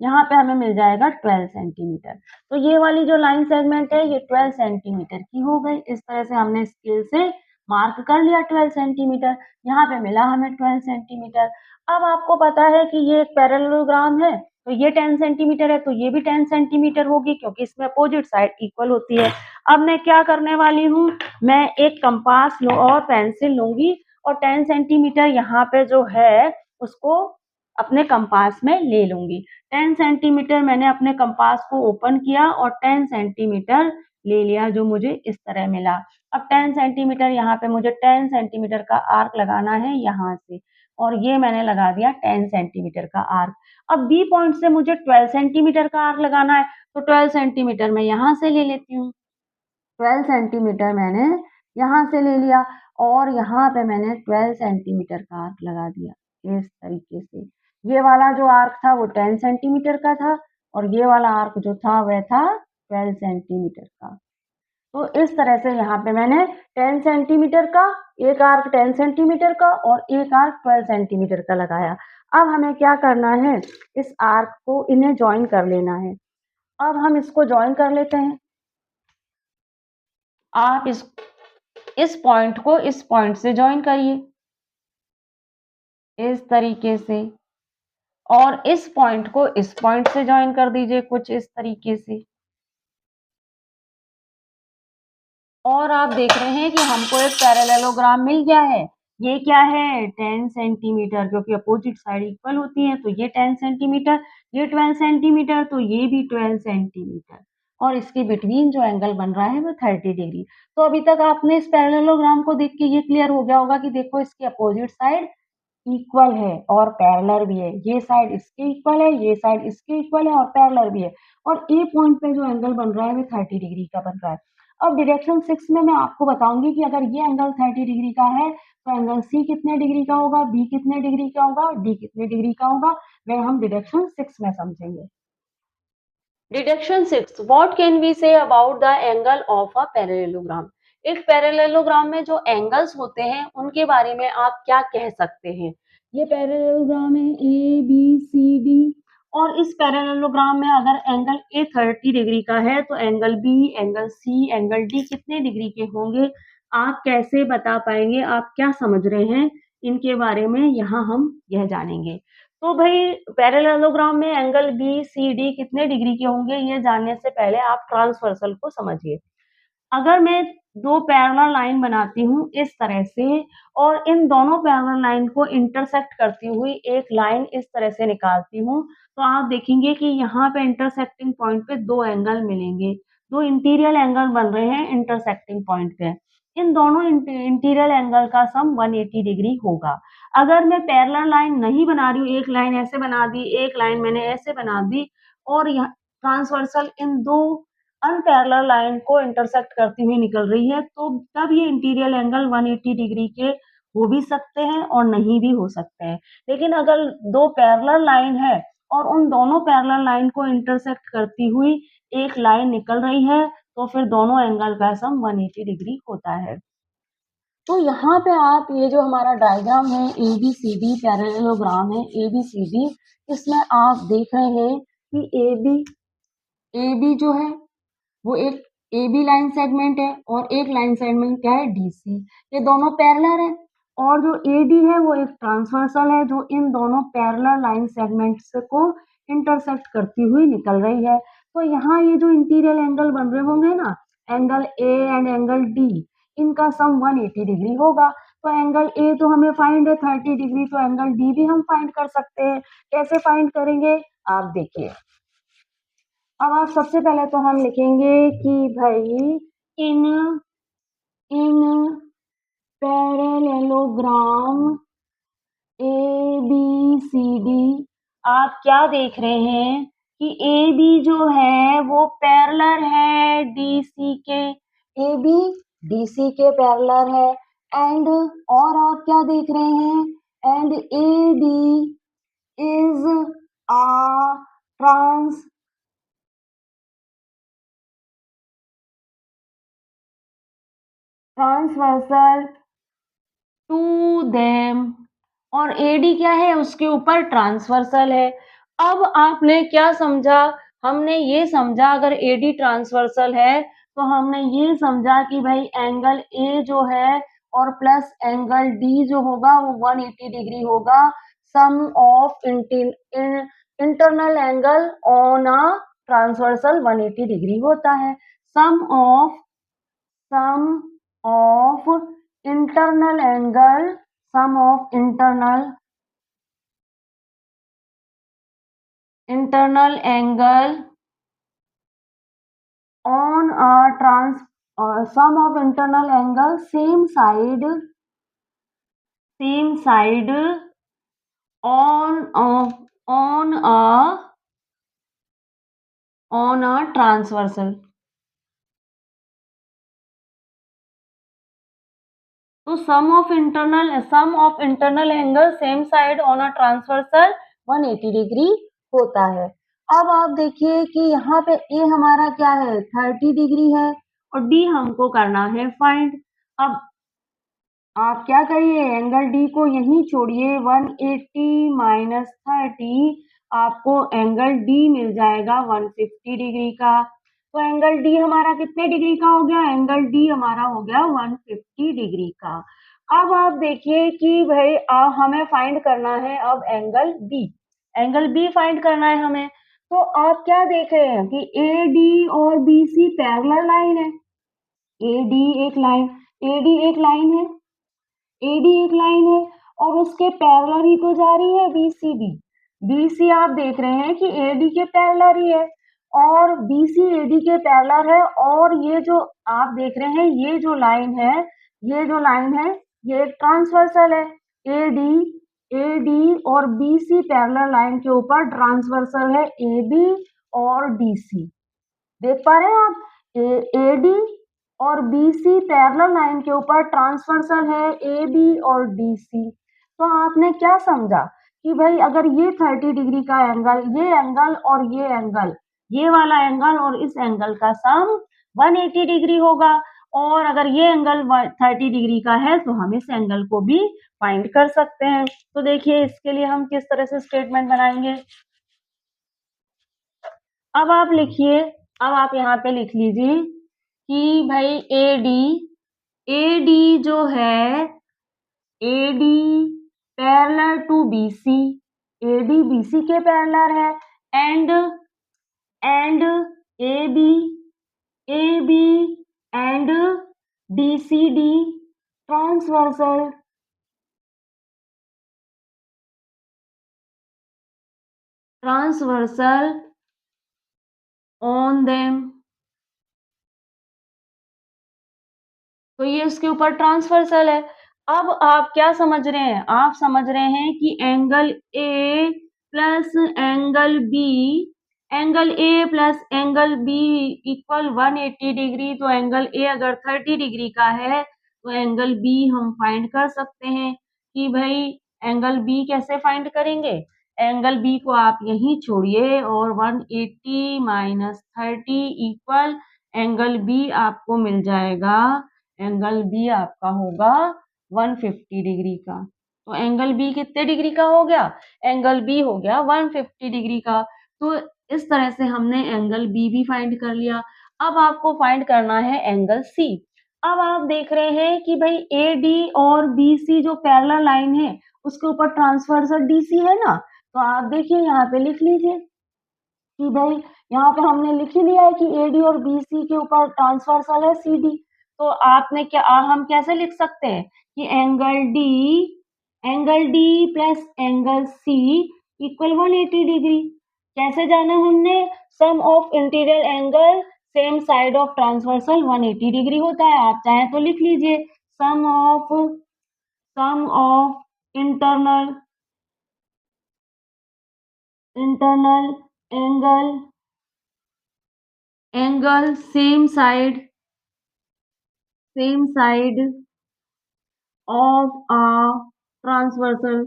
यहाँ पे हमें मिल जाएगा 12 सेंटीमीटर। तो ये वाली जो लाइन सेगमेंट है ये 12 सेंटीमीटर की हो गई। इस तरह से हमने स्केल से मार्क कर लिया 12 सेंटीमीटर, यहाँ पे मिला हमें 12 सेंटीमीटर। अब आपको पता है कि ये एक पैरेललोग्राम है, तो ये 10 सेंटीमीटर है तो ये भी 10 सेंटीमीटर होगी क्योंकि इसमें अपोजिट साइड इक्वल होती है। अब मैं क्या करने वाली हूँ, मैं एक कंपास और पेंसिल लूंगी और 10 सेंटीमीटर यहाँ पे जो है उसको अपने कंपास में ले लूंगी। 10 सेंटीमीटर मैंने अपने कंपास को ओपन किया और 10 सेंटीमीटर ले लिया, जो मुझे इस तरह मिला। अब 10 सेंटीमीटर यहाँ पे मुझे 10 सेंटीमीटर का आर्क लगाना है यहाँ से और ये मैंने लगा दिया 10 सेंटीमीटर का आर्क। अब बी पॉइंट से मुझे 12 सेंटीमीटर का आर्क लगाना है, तो 12 सेंटीमीटर मैं यहाँ से ले लेती हूँ। 12 सेंटीमीटर मैंने यहाँ से ले लिया और यहाँ पे मैंने 12 सेंटीमीटर का आर्क लगा दिया इस तरीके से। ये वाला जो आर्क था वो 10 सेंटीमीटर का था और ये वाला आर्क जो था वह था 12 सेंटीमीटर का। तो इस तरह से यहाँ पे मैंने 10 सेंटीमीटर का एक आर्क, 10 सेंटीमीटर का और एक आर्क 12 सेंटीमीटर का लगाया। अब हमें क्या करना है, इस आर्क को इन्हें ज्वाइन कर लेना है। अब हम इसको ज्वाइन कर लेते हैं। आप इस पॉइंट को इस पॉइंट से ज्वाइन करिए इस तरीके से और इस पॉइंट को इस पॉइंट से ज्वाइन कर दीजिए कुछ इस तरीके से। और आप देख रहे हैं कि हमको एक पैरेललोग्राम मिल गया है। ये क्या है, 10 सेंटीमीटर, क्योंकि अपोजिट साइड इक्वल होती है तो ये 10 सेंटीमीटर, ये 12 सेंटीमीटर, तो ये भी 12 सेंटीमीटर और इसके बिटवीन जो एंगल बन रहा है वो 30 डिग्री। तो अभी तक आपने इस पैरेललोग्राम को देख के ये क्लियर हो गया होगा कि देखो इसके अपोजिट साइड इक्वल है और पैरेलल भी है। ये साइड इसके इक्वल है, ये साइड इसके इक्वल है और पैरेलल भी है और ए पॉइंट पे जो एंगल बन रहा है वो 30 डिग्री का बन रहा है। अब डायरेक्शन 6 में मैं आपको बताऊंगी कि अगर ये एंगल 30 डिग्री का है तो एंगल सी कितने डिग्री का होगा, बी कितने डिग्री का होगा और डी कितने डिग्री का होगा, वह हम डिडक्शन 6 में समझेंगे। Deduction 6, what can we say about the angle of a parallelogram. एक पैरेललोग्राम में जो एंगल्स होते हैं उनके बारे में आप क्या कह सकते हैं। ये पैरेललोग्राम है ए बी सी डी और इस पैरेललोग्राम में अगर एंगल ए 30 डिग्री का है तो angle B, angle C, angle D कितने डिग्री के होंगे, आप कैसे बता पाएंगे, आप क्या समझ रहे हैं, इनके बारे में यहाँ हम यह जानेंगे। तो भाई पैरेललोग्राम में एंगल बी सी डी कितने डिग्री के होंगे ये जानने से पहले आप ट्रांसवर्सल को समझिए। अगर मैं दो पैरेलल लाइन बनाती हूँ इस तरह से और इन दोनों पैरेलल लाइन को इंटरसेक्ट करती हुई एक लाइन इस तरह से निकालती हूँ, तो आप देखेंगे कि यहाँ पे इंटरसेक्टिंग पॉइंट पे दो एंगल मिलेंगे, दो इंटीरियर एंगल बन रहे हैं इंटरसेक्टिंग पॉइंट पे। इन दोनों इंटीरियर एंगल का सम 180 डिग्री होगा। अगर मैं पैरेलल लाइन नहीं बना रही हूँ, एक लाइन ऐसे बना दी, एक लाइन मैंने ऐसे बना दी और यहाँ ट्रांसवर्सल इन दो अनपैरेलल लाइन को इंटरसेक्ट करती हुई निकल रही है, तो तब ये इंटीरियर एंगल 180 डिग्री के हो भी सकते हैं और नहीं भी हो सकते हैं। लेकिन अगर दो पैरेलल लाइन है और उन दोनों पैरेलल लाइन को इंटरसेक्ट करती हुई एक लाइन निकल रही है तो फिर दोनों एंगल का सम 180 डिग्री होता है। तो यहाँ पे आप ये जो हमारा डायग्राम है A B C D parallelogram है ए बी सी डी, इसमें आप देख रहे हैं कि ए बी जो है वो एक ए बी लाइन सेगमेंट है और एक लाइन सेगमेंट क्या है, डी सी। ये दोनों पैरेलल है और जो ए डी है वो एक ट्रांसवर्सल है जो इन दोनों पैरेलल लाइन सेगमेंट्स को इंटरसेक्ट करती हुई निकल रही है। तो यहाँ ये जो इंटीरियर एंगल बन रहे होंगे ना, angle A and angle D, इनका सम 180 डिग्री होगा। तो एंगल ए तो हमें फाइंड है 30 डिग्री, तो एंगल डी भी हम फाइंड कर सकते हैं। कैसे फाइंड करेंगे आप देखिए। अब आप सबसे पहले तो हम लिखेंगे कि भाई in in parallelogram A B C D, आप क्या देख रहे हैं कि ए बी जो है वो पैरेलल है डी सी के, ए बी डी सी के पैरेलल है। एंड और आप क्या देख रहे हैं, and A D is a transversal to them, और एडी क्या है, उसके ऊपर ट्रांसवर्सल है। अब आपने क्या समझा, हमने ये समझा अगर एडी ट्रांसवर्सल है तो हमने ये समझा कि भाई एंगल ए जो है और प्लस एंगल डी जो होगा वो 180 डिग्री होगा। Sum of internal angle on a transversal 180 degree होता है। Sum of internal angle, sum of internal angle on a sum of internal angle same side on a transversal। तो sum of internal angle same side on a transversal 180 degree होता है। अब आप देखिए कि यहाँ पे ए हमारा क्या है, 30 डिग्री है और डी हमको करना है फाइंड। अब आप क्या करिए, एंगल डी को यहीं छोड़िए, 180 माइनस 30 आपको एंगल डी मिल जाएगा 150 डिग्री का। तो एंगल डी हमारा कितने डिग्री का हो गया, एंगल डी हमारा हो गया 150 डिग्री का। अब आप देखिए कि भाई हमें फाइंड करना है अब एंगल बी फाइंड करना है हमें। तो आप क्या देख रहे हैं कि ए डी और बी सी पैरेलल लाइन है, ए डी एक लाइन है, एडी एक लाइन है और उसके पैरेलल ही तो जा रही है बीसीडी। बीसी आप देख रहे हैं कि एडी के पैरेलल ही है और बीसी एडी के पैरेलल है। और ये जो आप देख रहे हैं ये जो लाइन है ये ट्रांसवर्सल है। एडी और बीसी पैरेलल लाइन के ऊपर ट्रांसवर्सल है एबी और डीसी। देख पा रहे हैं आप, एडी और बीसी पैरेलल लाइन के ऊपर ट्रांसवर्सल है ए बी और डी सी। तो आपने क्या समझा कि भाई अगर ये 30 डिग्री का एंगल, ये एंगल और ये एंगल, ये वाला एंगल और इस एंगल का सम 180 डिग्री होगा और अगर ये एंगल 30 डिग्री का है तो हम इस एंगल को भी फाइंड कर सकते हैं। तो देखिए इसके लिए हम किस तरह से स्टेटमेंट बनाएंगे। अब आप यहाँ पे लिख लीजिए कि भाई एडी जो है, AD parallel to BC, AD BC के पैरेलल है। And AB and DCD transversal on them. तो ये उसके ऊपर ट्रांसवर्सल है। अब आप क्या समझ रहे हैं, आप समझ रहे हैं कि angle A plus angle B equal 180 degree. तो एंगल ए अगर 30 डिग्री का है तो एंगल बी हम फाइंड कर सकते हैं कि भाई एंगल बी कैसे फाइंड करेंगे। एंगल बी को आप यहीं छोड़िए और 180 माइनस 30 इक्वल एंगल बी आपको मिल जाएगा, एंगल बी आपका होगा 150 डिग्री का। तो एंगल बी कितने डिग्री का हो गया, एंगल बी हो गया 150 डिग्री का। तो इस तरह से हमने एंगल बी भी फाइंड कर लिया। अब आपको फाइंड करना है एंगल सी। अब आप देख रहे हैं कि भाई ए डी और बी सी जो पैरेलल लाइन है उसके ऊपर ट्रांसवर्सल डी सी है ना, तो आप देखिए यहाँ पे लिख लीजिए कि भाई यहाँ पे हमने लिख ही लिया है कि ए डी और बी सी के ऊपर ट्रांसवर्सल है सी डी। तो आपने क्या हम कैसे लिख सकते हैं कि angle D plus angle C equal 180 degree. कैसे जाना हमने, sum of interior angle same side of transversal 180 degree होता है। आप चाहें तो लिख लीजिए sum of internal internal angle same side of a transversal.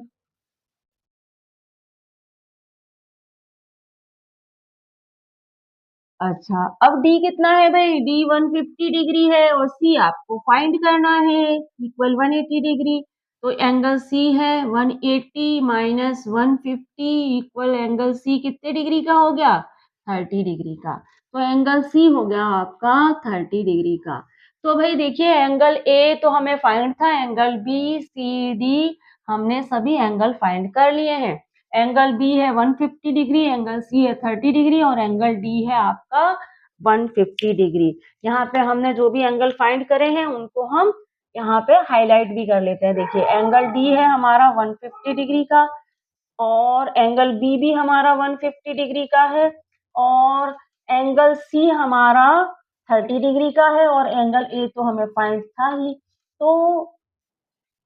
अच्छा, अब डी कितना है भाई, डी 150 डिग्री है और सी आपको फाइंड करना है इक्वल 180 डिग्री। तो एंगल सी है 180 माइनस 150 इक्वल एंगल सी कितने डिग्री का हो गया, 30 डिग्री का। तो एंगल सी हो गया आपका 30 डिग्री का। तो भाई देखिए एंगल ए तो हमें फाइंड था, एंगल बी सी डी हमने सभी एंगल फाइंड कर लिए हैं। एंगल बी है 150 डिग्री, एंगल सी है 30 डिग्री और एंगल डी है आपका 150 डिग्री। यहाँ पे हमने जो भी एंगल फाइंड करे हैं उनको हम यहाँ पे हाईलाइट भी कर लेते हैं। देखिए एंगल डी है हमारा 150 डिग्री का और एंगल बी भी हमारा 150 डिग्री का है और एंगल सी हमारा 30 डिग्री का है और एंगल ए तो हमें फाइंड था ही। तो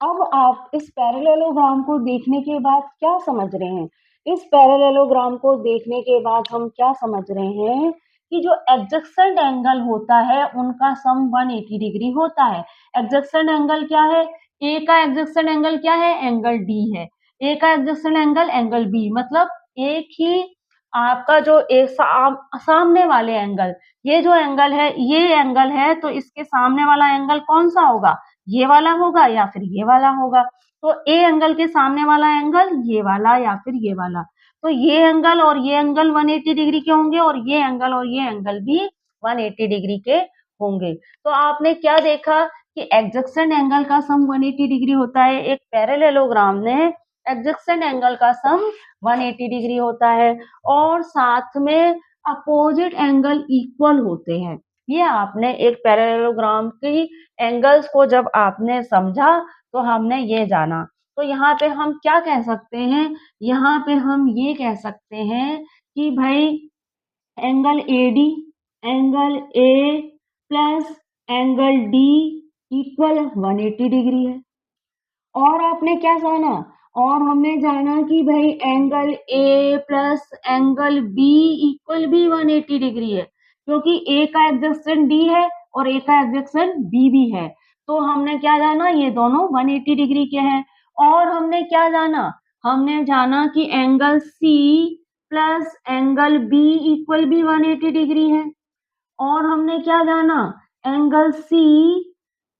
अब आप इस पैरेललोग्राम को देखने के बाद क्या समझ रहे हैं? इस पैरेललोग्राम को देखने के बाद हम क्या समझ रहे हैं कि जो एडजेसेंट एंगल होता है उनका सम 180 डिग्री होता है। एडजेसेंट एंगल क्या है? ए का एडजेसेंट एंगल क्या है? एंगल डी है। ए का एडजेसेंट एंगल एंगल बी, मतलब एक ही आपका जो एक सामने वाले एंगल, ये जो एंगल है ये एंगल है तो इसके सामने वाला एंगल कौन सा होगा? ये वाला होगा या फिर ये वाला होगा। तो ए एंगल के सामने वाला एंगल ये वाला या फिर ये वाला। तो ये एंगल और ये एंगल 180 डिग्री के होंगे और ये एंगल और ये एंगल भी 180 डिग्री के होंगे। तो आपने क्या देखा कि एडजेसेंट एंगल का सम 180 डिग्री होता है। एक पैरेललोग्राम में एडजेसेंट एंगल का सम 180 डिग्री होता है और साथ में अपोजिट एंगल इक्वल होते हैं। ये आपने एक पैरेललोग्राम की एंगल्स को जब आपने समझा तो हमने ये जाना। तो यहाँ पे हम क्या कह सकते हैं, यहाँ पे हम ये कह सकते हैं कि भाई angle AD, angle A plus angle D equal 180 degree है। और आपने क्या जाना, और हमने जाना कि भाई angle A plus angle B equal भी 180 डिग्री है क्योंकि ए का एडजेसेंट डी है और ए का एडजेसेंट बी भी है। तो हमने क्या जाना, ये दोनों 180 डिग्री के हैं। और हमने क्या जाना, हमने जाना कि angle C plus angle B equal भी 180 डिग्री है। और हमने क्या जाना, angle C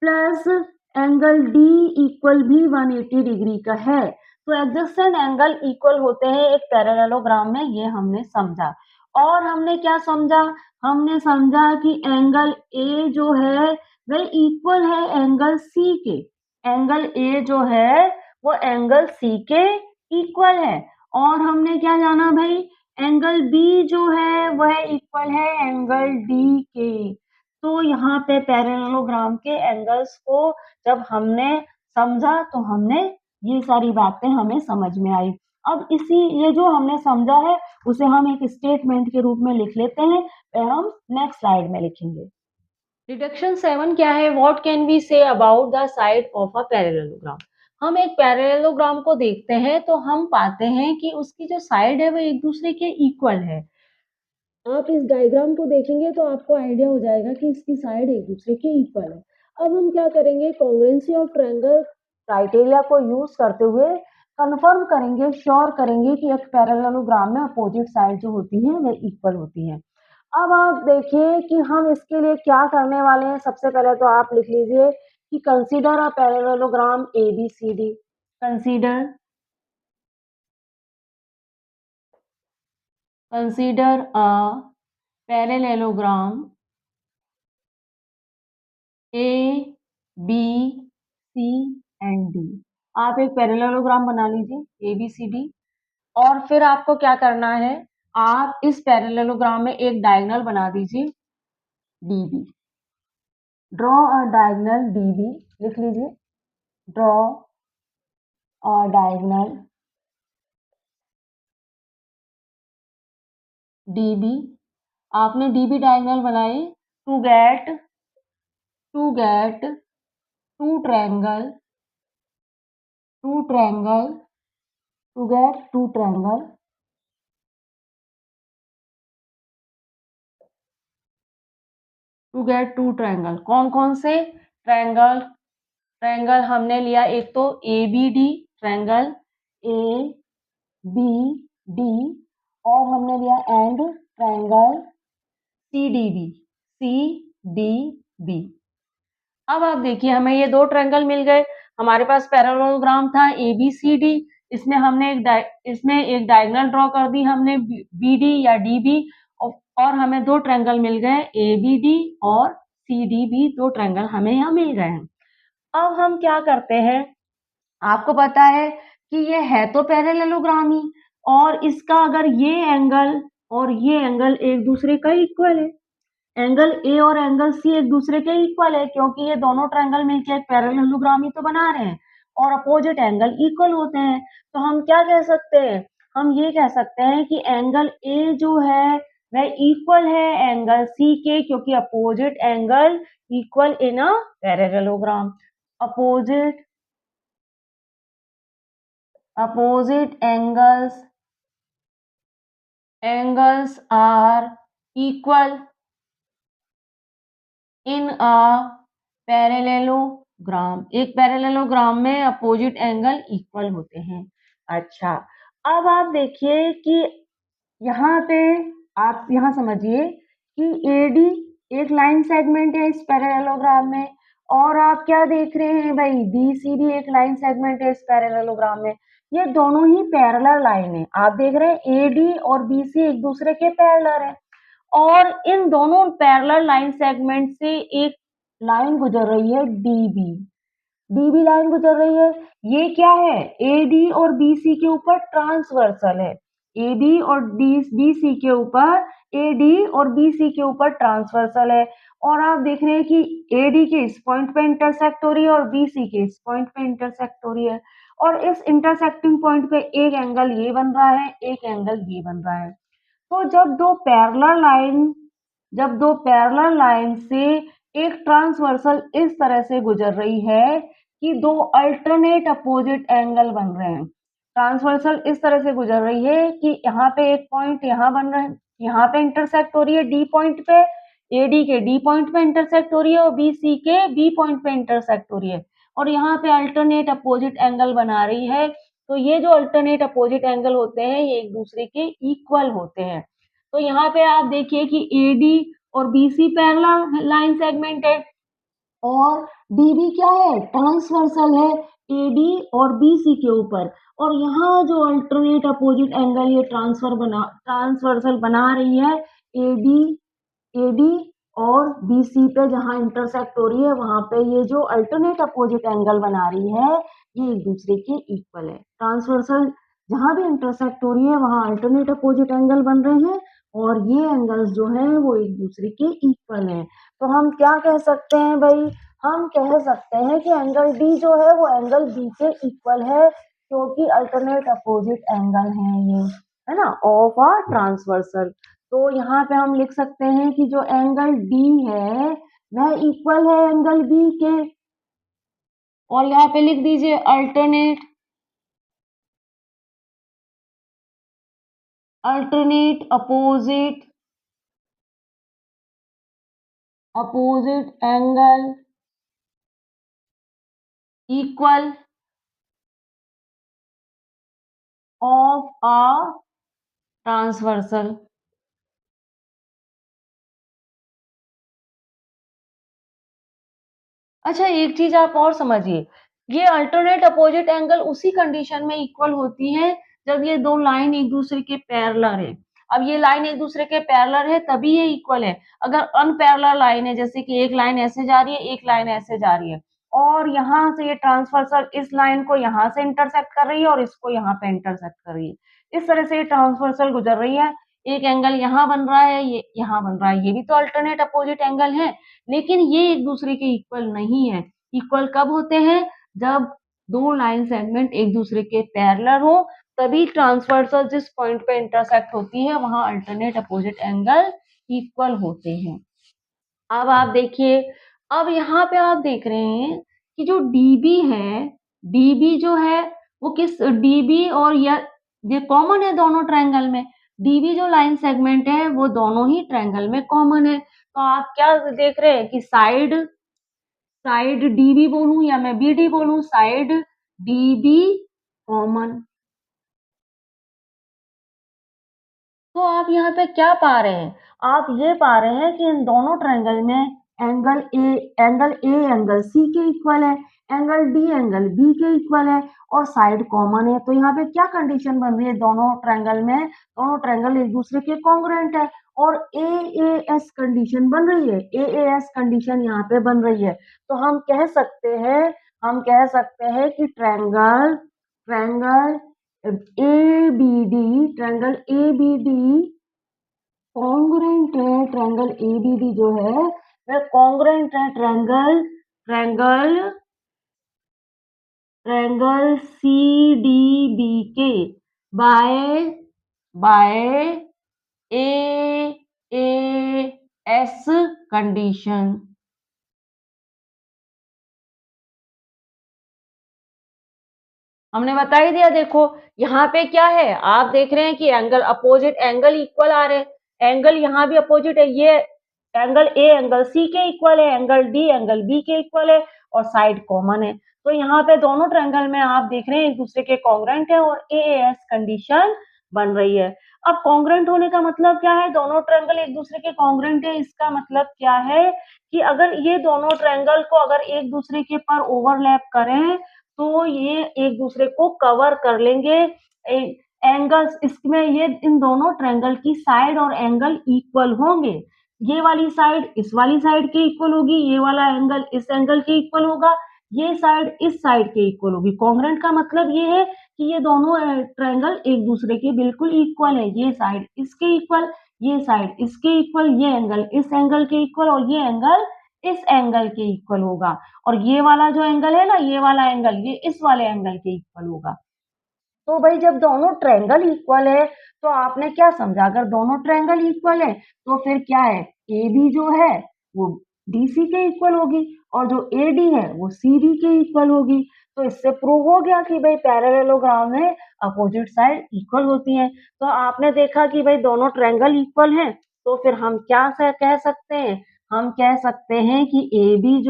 plus angle D equal भी 180 डिग्री का है। तो एडजेसेंट एंगल इक्वल होते हैं एक पैरेललोग्राम में, ये हमने समझा। और हमने क्या समझा, हमने समझा कि एंगल ए जो है वह इक्वल है एंगल सी के। एंगल ए जो है वो एंगल सी के इक्वल है। और हमने क्या जाना भाई, एंगल बी जो है वह इक्वल है एंगल डी के। तो यहाँ पे पैरेललोग्राम के एंगल्स को जब हमने समझा तो हमने ये सारी बातें हमें समझ में आई। अब इसी ये जो हमने समझा है उसे हम एक स्टेटमेंट के रूप में लिख लेते हैं, वह हम नेक्स्ट स्लाइड में लिखेंगे। डिडक्शन 7 क्या है, what can we say about the side of a parallelogram. हम एक पैरेललोग्राम को देखते हैं तो हम पाते हैं कि उसकी जो साइड है वो एक दूसरे के इक्वल है। आप इस डायग्राम को देखेंगे तो आपको आइडिया हो जाएगा कि इसकी साइड एक दूसरे के इक्वल है। अब हम क्या करेंगे, कॉन्ग्रुएंसी ऑफ ट्रायंगल क्राइटेरिया को यूज करते हुए कंफर्म करेंगे, श्योर करेंगे कि एक पैरेललोग्राम में अपोजिट साइड जो होती है वे इक्वल होती है। अब आप देखिए कि हम इसके लिए क्या करने वाले हैं। सबसे पहले तो आप लिख लीजिए कि consider a parallelogram A B C D. Consider consider a parallelogram A B C and D. आप एक पैरेललोग्राम बना लीजिए ए बी सी डी। और फिर आपको क्या करना है, आप इस पैरेललोग्राम में एक डायगोनल बना दीजिए D B. Draw a diagonal D B, लिख लीजिए draw a diagonal D B. आपने डी बी डायगोनल बनाए to get two triangle two triangle to get two triangle to get two triangle. कौन कौन से ट्रायंगल? ट्रायंगल हमने लिया एक तो A B D triangle, A B D, और हमने लिया and triangle C D B, C D B. अब आप देखिए हमें ये दो ट्रायंगल मिल गए। हमारे पास पैरेललोग्राम था ए बी सी डी, इसमें हमने एक डायगोनल ड्रॉ कर दी हमने बी डी या डी बी, और हमें दो ट्रायंगल मिल गए ए बी डी और सी डी बी। दो ट्रायंगल हमें यहाँ मिल गए हैं। अब हम क्या करते हैं, आपको पता है कि ये है तो पैरेललोग्राम ही, और इसका अगर ये एंगल और ये एंगल एक दूसरे का इक्वल है, एंगल ए और एंगल सी एक दूसरे के इक्वल है, क्योंकि ये दोनों ट्रायंगल मिलकर एक पैरेललोग्राम ही तो बना रहे हैं और अपोजिट एंगल इक्वल होते हैं। तो हम क्या कह सकते हैं, हम ये कह सकते हैं कि एंगल ए जो है वह इक्वल है एंगल सी के, क्योंकि opposite angle equal in a parallelogram. Opposite opposite angles are equal in a parallelogram. एक पैरेललोग्राम में अपोजिट एंगल इक्वल होते हैं। अच्छा, अब आप देखिए कि यहाँ पे आप यहाँ समझिए कि एडी एक लाइन सेगमेंट है इस पैरेललोग्राम में, और आप क्या देख रहे हैं भाई, बीसी भी एक लाइन सेगमेंट है इस पैरेललोग्राम में। ये दोनों ही पैरेलल लाइन है। आप देख रहे हैं एडी और बीसी एक दूसरे के पैरेलल है, और इन दोनों पैरेलल लाइन सेगमेंट से एक लाइन गुजर रही है डीबी। डीबी लाइन गुजर रही है, ये क्या है, एडी और बीसी के ऊपर ट्रांसवर्सल है। एडी और बीसी के ऊपर, एडी और बीसी के ऊपर ट्रांसवर्सल है। और आप देख रहे हैं कि एडी के इस पॉइंट पे इंटरसेक्ट हो रही है और बीसी के इस पॉइंट पे इंटरसेक्ट हो रही है, और इस इंटरसेक्टिंग पॉइंट पे एक एंगल ये बन रहा है, एक एंगल ये बन रहा है। तो जब दो पैरेलल लाइन से एक ट्रांसवर्सल इस तरह से गुजर रही है कि दो अल्टरनेट अपोजिट एंगल बन रहे हैं। ट्रांसवर्सल इस तरह से गुजर रही है कि यहाँ पे एक पॉइंट यहाँ बन रहा है, यहाँ पे इंटरसेक्ट हो रही है डी पॉइंट पे, एडी के डी पॉइंट पे इंटरसेक्ट हो रही है और बीसी के बी पॉइंट पे इंटरसेक्ट हो रही है, और यहाँ पे अल्टरनेट अपोजिट एंगल बना रही है। तो ये जो अल्टरनेट अपोजिट एंगल होते हैं ये एक दूसरे के इक्वल होते हैं। तो यहाँ पे आप देखिए कि एडी और बीसी पैरेलल लाइन सेगमेंट है, और डीबी क्या है, ट्रांसवर्सल है एडी और बीसी के ऊपर। और यहाँ जो अल्टरनेट अपोजिट एंगल ये ट्रांसवर्सल बना रही है एडी एडी और बीसी पे जहां इंटरसेक्ट हो रही है, वहां पे ये जो अल्टरनेट अपोजिट एंगल बना रही है ये एक दूसरे के इक्वल है। ट्रांसवर्सल जहां भी इंटरसेक्ट हो रही है वहां अल्टरनेट अपोजिट एंगल बन रहे हैं, और ये एंगल्स जो है वो एक दूसरे के इक्वल हैं। तो हम क्या कह सकते हैं भाई, हम कह सकते हैं कि एंगल डी जो है वो एंगल बी के इक्वल है, क्योंकि अल्टरनेट अपोजिट एंगल है ये, है ना, ऑफ अ ट्रांसवर्सल। तो यहाँ पे हम लिख सकते हैं कि जो एंगल डी है वह इक्वल है एंगल बी के, और यहाँ पे लिख दीजिए alternate opposite angle equal of a transversal. अच्छा, एक चीज आप और समझिए, ये अल्टरनेट अपोजिट एंगल उसी कंडीशन में इक्वल होती है जब ये दो लाइन एक दूसरे के पैरेलल है। अब ये लाइन एक दूसरे के पैरेलल है तभी ये इक्वल है। अगर अनपैरेलल लाइन है, जैसे कि एक लाइन ऐसे जा रही है, एक लाइन ऐसे जा रही है और यहाँ से ये ट्रांसवर्सल इस लाइन को यहाँ से इंटरसेक्ट कर रही है और इसको यहाँ पे इंटरसेक्ट कर रही है, इस तरह से ये ट्रांसवर्सल गुजर रही है। एक एंगल यहाँ बन रहा है, ये यहाँ बन रहा है, ये भी तो अल्टरनेट अपोजिट एंगल है, लेकिन ये एक दूसरे के इक्वल नहीं है। इक्वल कब होते हैं? जब दो लाइन सेगमेंट एक दूसरे के पैरेलल हो, तभी ट्रांसवर्सल जिस पॉइंट पे इंटरसेक्ट होती है वहां अल्टरनेट अपोजिट एंगल इक्वल होते हैं। अब आप देखिए, अब यहाँ पे आप देख रहे हैं कि जो डीबी है, डीबी जो है वो किस डीबी और ये कॉमन है दोनों ट्रायंगल में। डीबी जो लाइन सेगमेंट है वो दोनों ही ट्रायंगल में कॉमन है। तो आप क्या देख रहे हैं कि साइड साइड डीबी बोलूं या मैं बीडी बोलूं, साइड डीबी कॉमन। तो आप यहाँ पे क्या पा रहे हैं? आप ये पा रहे हैं कि इन दोनों ट्रायंगल में एंगल ए एंगल सी के इक्वल है, एंगल डी एंगल बी के इक्वल है और साइड कॉमन है। तो यहाँ पे क्या कंडीशन बन रही है दोनों ट्रायंगल में? दोनों ट्रायंगल एक दूसरे के कॉन्ग्रुएंट है और एएएस कंडीशन बन रही है। एएएस कंडीशन यहाँ पे बन रही है। तो हम कह सकते हैं कि ट्रायंगल ट्रायंगल एबीडी कॉन्ग्रुएंट है। ट्रायंगल एबीडी जो है वह कॉन्ग्रुएंट है ट्रायंगल ट्रायंगल ट्रायंगल सीडीबी के by by A S condition. हमने बता ही दिया। देखो यहाँ पे क्या है, आप देख रहे हैं कि एंगल अपोजिट एंगल इक्वल आ रहे हैं। एंगल यहाँ भी अपोजिट है, ये एंगल ए एंगल सी के इक्वल है, एंगल डी एंगल बी के इक्वल है और साइड कॉमन है। तो यहाँ पे दोनों ट्रायंगल में आप देख रहे हैं एक दूसरे के कॉन्ग्रुएंट है और एएस कंडीशन बन रही है। अब कॉन्ग्रुएंट होने का मतलब क्या है? दोनों ट्रायंगल एक दूसरे के कॉन्ग्रुएंट है, इसका मतलब क्या है कि अगर ये दोनों ट्रायंगल को अगर एक दूसरे के पर ओवरलैप करें तो ये एक दूसरे को कवर कर लेंगे। एंगल्स इसमें ये इन दोनों ट्रायंगल की साइड और एंगल इक्वल होंगे। ये वाली साइड इस वाली साइड के इक्वल होगी, ये वाला एंगल इस एंगल के इक्वल होगा, ये साइड इस साइड के इक्वल होगी। कॉन्ग्रुएंट का मतलब ये है कि ये दोनों ट्रायंगल एक दूसरे के बिल्कुल इक्वल है। ये साइड इसके इक्वल, ये साइड इसके इक्वल, ये एंगल इस एंगल के इक्वल और ये एंगल इस एंगल के इक्वल होगा। और ये वाला जो एंगल है ना, ये वाला एंगल ये इस वाले एंगल के इक्वल होगा। तो भाई जब दोनों ट्रायंगल इक्वल है तो आपने क्या समझा? अगर दोनों ट्रायंगल इक्वल है तो फिर क्या है? AB जो है वो BC के इक्वल होगी और जो AD है वो CD के इक्वल होगी। तो इससे प्रूव हो गया कि भाई पैरेललोग्राम में अपोजिट साइड इक्वल होती है। तो आपने देखा कि भाई दोनों ट्रायंगल इक्वल हैं, तो फिर हम क्या कह सकते हैं? हम कह सकते हैं कि AB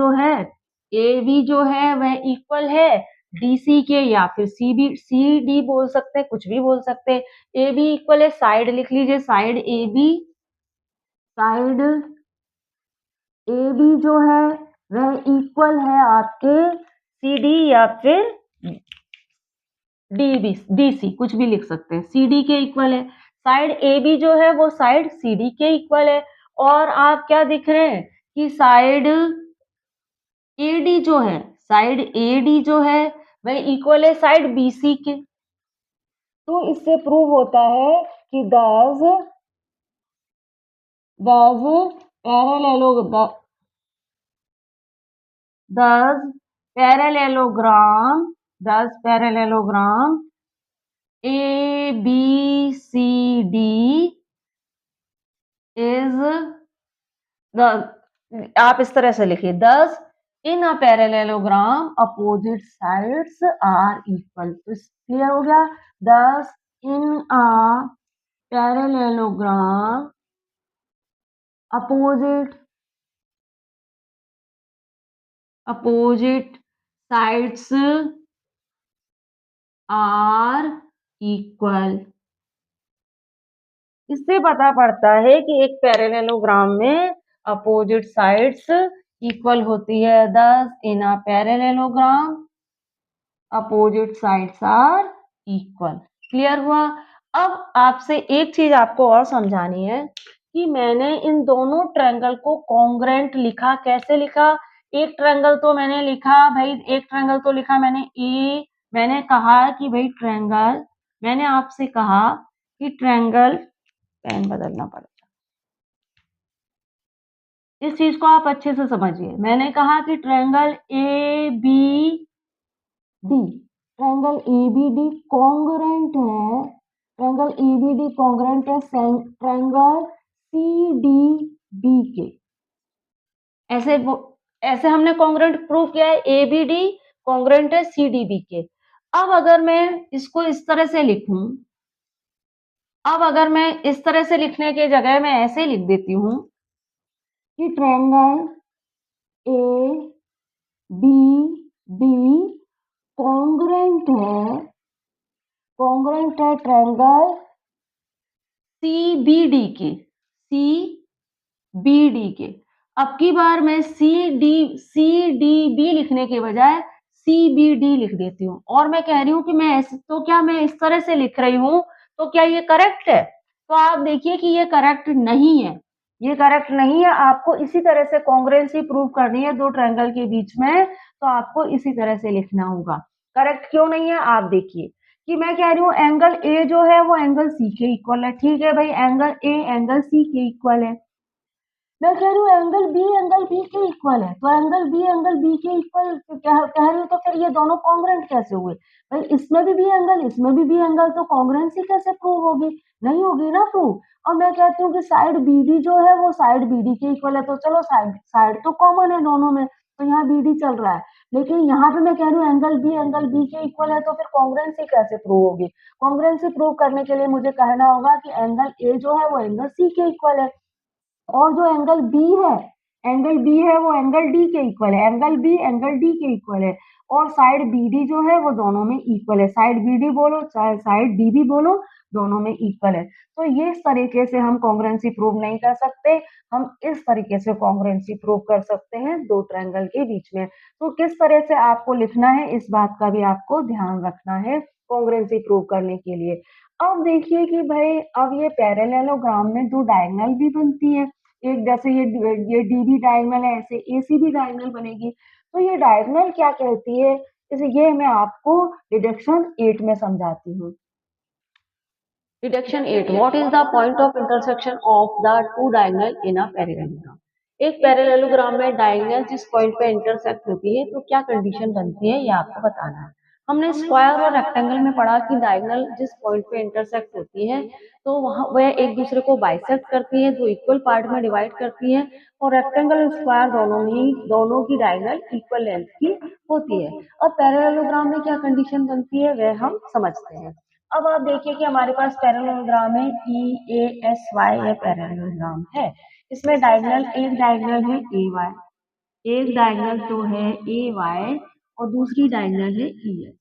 जो है वह इक्वल है डीसी के, या फिर सीडी बोल सकते हैं, कुछ भी बोल सकते हैं। ए बी इक्वल है, साइड लिख लीजिए, साइड ए बी जो है वह इक्वल है आपके सीडी या फिर डीसी, कुछ भी लिख सकते हैं। सीडी के इक्वल है। साइड ए बी जो है वो साइड सीडी के इक्वल है। और आप क्या दिख रहे हैं कि साइड एडी जो है वह इक्वल है साइड बीसी के। तो इससे प्रूव होता है कि thus parallelogram A B C D is आप इस तरह से लिखिए, 10 in a parallelogram opposite sides are equal. तो क्लियर हो गया? 10 in a parallelogram opposite sides are equal. इससे पता पड़ता है कि एक पैरेललोग्राम में अपोजिट साइड्स इक्वल होती है। 10 in a parallelogram opposite sides are equal. Clear हुआ? अब आपसे एक चीज आपको और समझानी है कि मैंने इन दोनों ट्रायंगल को कॉन्ग्रेंट लिखा। कैसे लिखा? एक ट्रायंगल तो मैंने लिखा भाई, एक ट्रायंगल तो लिखा मैंने ए, मैंने कहा कि भाई ट्रायंगल, मैंने आपसे कहा कि ट्रायंगल, पेन बदलना पड़ेगा, इस चीज को आप अच्छे से समझिए। मैंने कहा कि triangle A B D, triangle A B D congruent है, triangle A B D congruent है ट्रायंगल सी डी बी के। ऐसे ऐसे हमने कॉन्ग्रेंट प्रूव किया है, ए बी डी कॉन्ग्रेंट है सी डी बी के। अब अगर मैं इसको इस तरह से लिखूं, अब अगर मैं इस तरह से लिखने के जगह मैं ऐसे लिख देती हूं कि triangle A B D congruent है ट्रायंगल सी बी डी के, सी बी डी के। अब की बार मैं सी डी बी लिखने के बजाय सी बी डी लिख देती हूँ, और मैं कह रही हूँ कि मैं ऐसे, तो क्या मैं इस तरह से लिख रही हूँ, तो क्या ये करेक्ट है? तो आप देखिए कि ये करेक्ट नहीं है, ये करेक्ट नहीं है। आपको इसी तरह से कॉन्ग्रुएंसी प्रूव करनी है दो ट्रायंगल के बीच में, तो आपको इसी तरह से लिखना होगा। करेक्ट क्यों नहीं है? आप देखिए कि मैं कह रही हूँ एंगल ए जो है वो एंगल सी के इक्वल है। ठीक है भाई, एंगल ए एंगल सी के इक्वल है। मैं कह रही हूँ एंगल बी के इक्वल है, तो एंगल बी के इक्वल कह रही हूँ, तो फिर ये दोनों कॉन्ग्रुएंट कैसे हुए? भाई इसमें भी एंगल, इसमें भी एंगल, तो कॉन्ग्रुएंसी कैसे प्रूव होगी? नहीं होगी ना प्रूव। और मैं कहती हूँ कि साइड बी डी जो है वो साइड बी डी के इक्वल है, तो चलो साइड साइड तो कॉमन है दोनों में, तो यहाँ बी डी चल रहा है। लेकिन यहाँ पे मैं कह रही हूँ एंगल बी के इक्वल है, तो फिर कॉन्ग्रुएंसी कैसे प्रूव होगी? कॉन्ग्रुएंसी प्रूव करने के लिए मुझे कहना होगा कि एंगल ए जो है वो एंगल सी के इक्वल है, और जो एंगल बी है वो एंगल डी के इक्वल है, एंगल बी एंगल डी के इक्वल है, और साइड बी डी जो है वो दोनों में इक्वल है। साइड बी डी बोलो चाहे साइड डी भी बोलो, दोनों में इक्वल है। तो ये इस तरीके से हम कॉन्ग्रुएंसी प्रूव नहीं कर सकते, हम इस तरीके से कॉन्ग्रुएंसी प्रूव कर सकते हैं दो ट्रायंगल के बीच में। तो किस तरह से आपको लिखना है, इस बात का भी आपको ध्यान रखना है कॉन्ग्रुएंसी प्रूव करने के लिए। अब देखिए कि भाई अब ये पैरेललोग्राम में दो डायगोनल भी बनती है, एक जैसे ये डी भी डायगोनल है, ऐसे ए सी भी डायगोनल बनेगी। तो ये डायगोनल क्या कहती है, जैसे ये मैं आपको डिडक्शन 8 में समझाती हूँ। Deduction 8, what is the point of intersection of the two diagonal in a parallelogram? एक पैरेललोग्राम में डायगोनल जिस पॉइंट पे इंटरसेक्ट होती है, तो क्या कंडीशन बनती है, ये आपको बताना है। हमने स्क्वायर और रेक्टेंगल में पढ़ा कि डायगोनल जिस पॉइंट पे इंटरसेक्ट होती है, तो वहां वह एक दूसरे को बाइसेक्ट करती है, दो इक्वल पार्ट में डिवाइड करती है, और रेक्टेंगल और स्क्वायर दोनों की डायगोनल इक्वल लेंथ की होती है। और पैरेललोग्राम में क्या कंडीशन बनती है वह हम समझते हैं। अब आप देखिए कि हमारे पास पैरेललोग्राम है ई ए एस वाई, ये पैरेललोग्राम है। इसमें डायगोनल, एक डायगोनल है ए वाई, एक डायगोनल तो है ए वाई, और दूसरी डायगोनल है ई एस।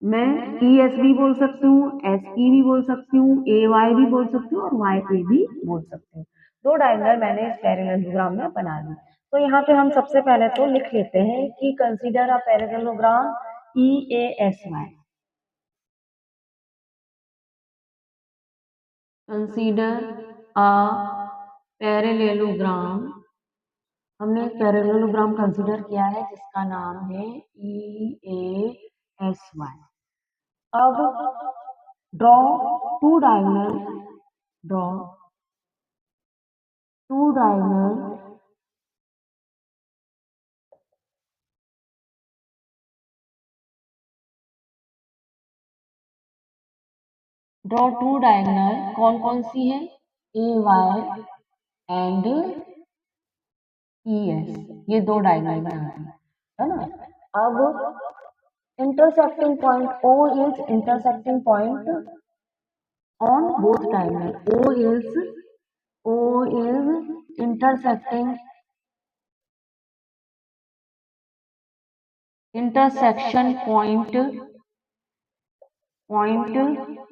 मैं ई एस भी बोल सकती हूँ, एस ई भी बोल सकती हूँ, ए वाई भी बोल सकती हूँ, और वाई ए भी बोल सकती हूँ। दो डायगोनल मैंने इस पैरेललोग्राम में बना ली। तो यहाँ पे हम सबसे पहले तो लिख लेते हैं कि consider a parallelogram E A S Y. Consider a parallelogram, हमने एक पैरेललोग्राम कंसीडर किया है जिसका नाम है ई ए एस वाई। अब draw two diagonal, draw two diagonal draw two diagonal कौन कौन सी है, A Y and E S, ये दो डायगोनल बनाती है ना। अब intersecting point O is intersecting point on both diagonal, O is intersecting intersection point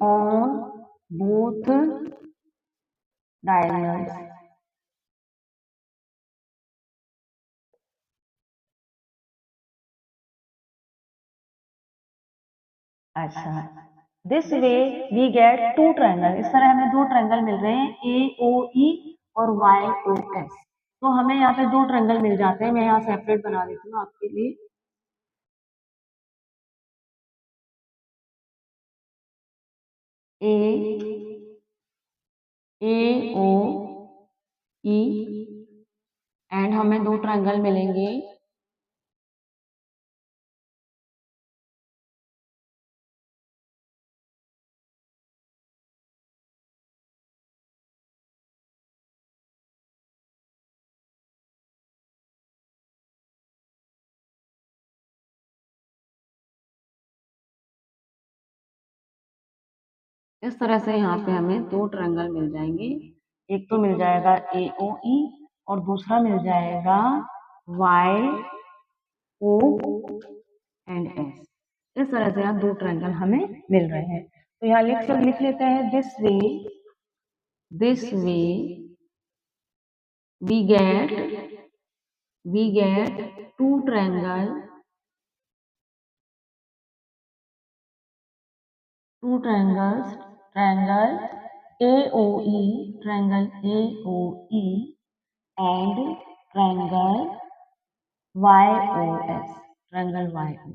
on both diagonals। अच्छा, this way we get two triangle, इस तरह हमें दो ट्रायंगल मिल रहे हैं ए ओ ई और वाई ओ एस। तो हमें यहाँ पे दो ट्रायंगल मिल जाते हैं। मैं यहाँ सेपरेट बना देती हूँ आपके लिए। ए ए ओ ई एंड हमें दो ट्रायंगल मिलेंगे इस तरह से। यहाँ पे हमें दो ट्रायंगल मिल जाएंगे, एक तो मिल जाएगा ए ओ ई और दूसरा मिल जाएगा वाई ओ एंड एस। इस तरह से यहाँ दो ट्रायंगल हमें मिल रहे हैं। तो यहाँ लिख लेते हैं this way we get two triangle triangle AOE, triangle AOE and triangle YOS, triangle YOS।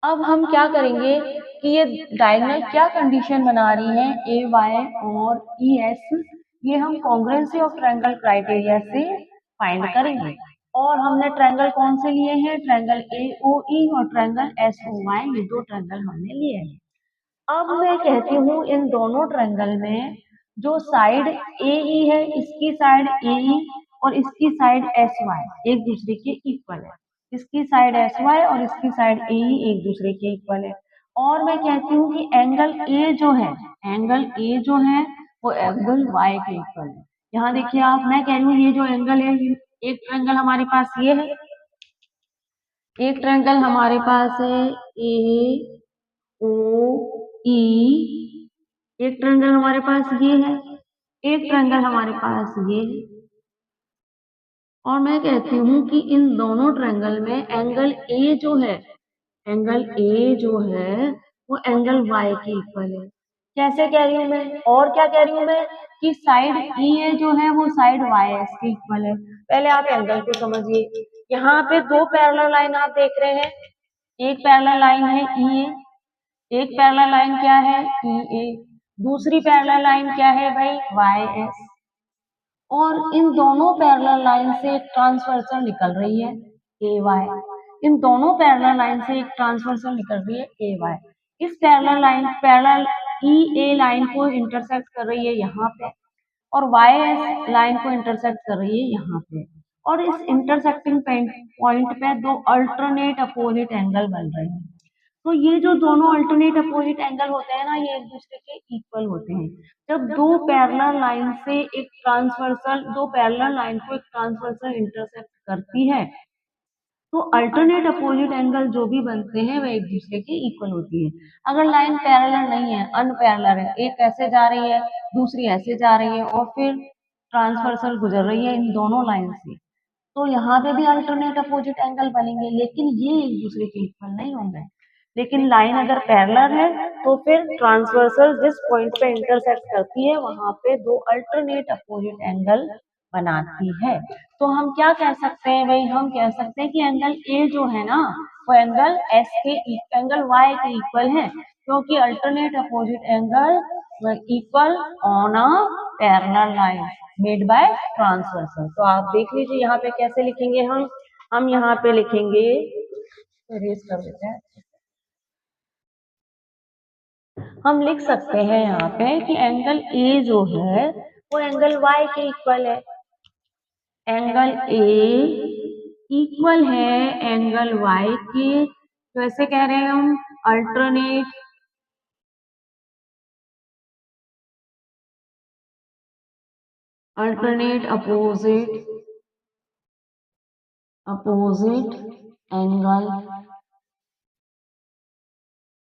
अब हम क्या करेंगे कि ये डायगोनल क्या कंडीशन बना रही है, ए वाई और ई एस, ये हम कॉन्ग्रुएंसी ऑफ ट्रायंगल क्राइटेरिया से फाइंड करेंगे। और हमने ट्रायंगल कौन से लिए हैं, ट्रायंगल ए ओ ई और ट्रायंगल एस ओ वाई, ये दो ट्रायंगल हमने लिए हैं। अब मैं कहती हूँ इन दोनों ट्रायंगल में जो साइड ए ई है, इसकी साइड ए ई और इसकी साइड एस वाई एक दूसरे के इक्वल है। इसकी साइड एस वाई और इसकी साइड ए ई एक दूसरे के इक्वल है। और मैं कहती हूँ कि एंगल ए जो है, वो एंगल वाई के इक्वल है। यहाँ देखिए आप, मैं कह रही हूँ ये जो एंगल है, एक ट्रायंगल हमारे पास ये है, एक ट्रायंगल हमारे पास है ए ओ ई, एक ट्रायंगल हमारे पास ये है, एक ट्रायंगल हमारे पास ये है। और मैं कहती हूँ कि इन दोनों ट्रायंगल में एंगल ए जो है, वो एंगल वाई के इक्वल है। कैसे कह रही हूँ मैं, और क्या कह रही हूँ मैं कि साइड ई ए जो है वो साइड वाई एस के इक्वल है। पहले आप एंगल को समझिए। यहाँ पे दो पैरेलल लाइन आप देख रहे हैं, एक पैरेलल लाइन है ई ए, एक पैरेलल लाइन क्या है ई ए, दूसरी पैरेलल लाइन क्या है भाई वाई एस। और इन दोनों पैरेलल लाइन से एक ट्रांसवर्सल निकल रही है ए वाई। इन दोनों पैरेलल लाइन से एक ट्रांसवर्सल निकल रही है ए वाई। इस पैरेलल ई ए लाइन को इंटरसेक्ट कर रही है यहाँ पे, और वाई एस लाइन को इंटरसेक्ट कर रही है यहाँ पे। और इस इंटरसेक्टिंग पॉइंट पे दो अल्टरनेट अपोजिट एंगल बन रहे हैं। तो ये जो दोनों अल्टरनेट अपोजिट एंगल होते हैं ना, ये एक दूसरे के इक्वल होते हैं। जब दो पैरेलल लाइन को एक ट्रांसवर्सल इंटरसेक्ट करती है, तो अल्टरनेट अपोजिट एंगल जो भी बनते हैं वह एक दूसरे के इक्वल होती है। अगर लाइन पैरेलल नहीं है, अनपैरेलल है, एक ऐसे जा रही है दूसरी ऐसे जा रही है और फिर ट्रांसवर्सल गुजर रही है इन दोनों लाइन से, तो यहाँ पे भी अल्टरनेट अपोजिट एंगल बनेंगे, लेकिन ये एक दूसरे के इक्वल नहीं होंगे। लेकिन लाइन अगर पैरेलल है तो फिर ट्रांसवर्सल जिस पॉइंट पे इंटरसेक्ट करती है वहां पे दो अल्टरनेट अपोजिट एंगल बनाती है। तो हम क्या कह सकते हैं भाई, हम कह सकते हैं कि एंगल ए जो है ना, वो एंगल वाई के इक्वल है, क्योंकि alternate opposite angle equal on a parallel line made by transversal. तो आप देख लीजिए यहाँ पे कैसे लिखेंगे हम यहाँ पे लिखेंगे, इरेज कर देते हैं। हम लिख सकते हैं यहाँ पे कि एंगल ए जो है वो एंगल वाई के इक्वल है। एंगल ए इक्वल है एंगल वाई के, तो ऐसे कह रहे हैं हम अल्टरनेट अपोजिट एंगल।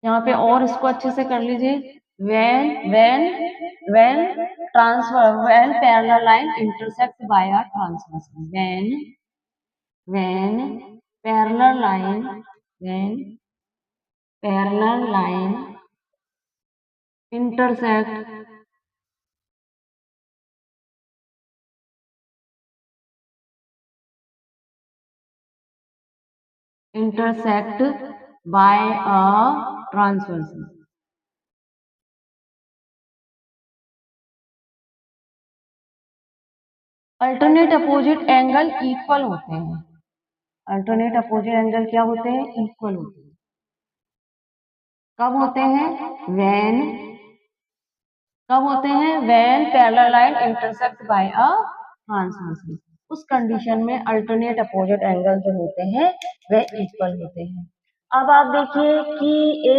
यहाँ पे और इसको अच्छे से कर लीजिए। When parallel line intersect by a transversal, when parallel line when parallel line intersect by a transversal. Alternate opposite angle equal होते हैं। अल्टरनेट अपोजिट एंगल क्या होते हैं? इक्वल होते हैं। कब होते हैं? When parallel line intersect by a transversal. उस कंडीशन में अल्टरनेट अपोजिट एंगल जो होते हैं वे इक्वल होते हैं। अब आप देखिए कि ए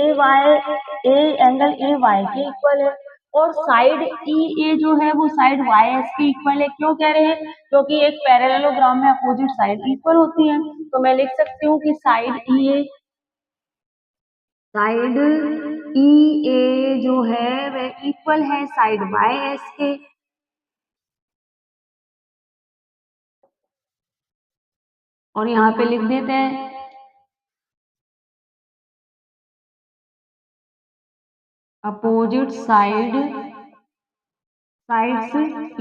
एंगल ए वाई के इक्वल है और साइड ई ए जो है वो साइड वाई एस के इक्वल है। क्यों कह रहे हैं? क्योंकि एक पैरेललोग्राम में अपोजिट साइड इक्वल होती है। तो मैं लिख सकती हूँ कि साइड ई ए जो है वह इक्वल है साइड वाई एस के। और यहाँ पे लिख देते हैं opposite sides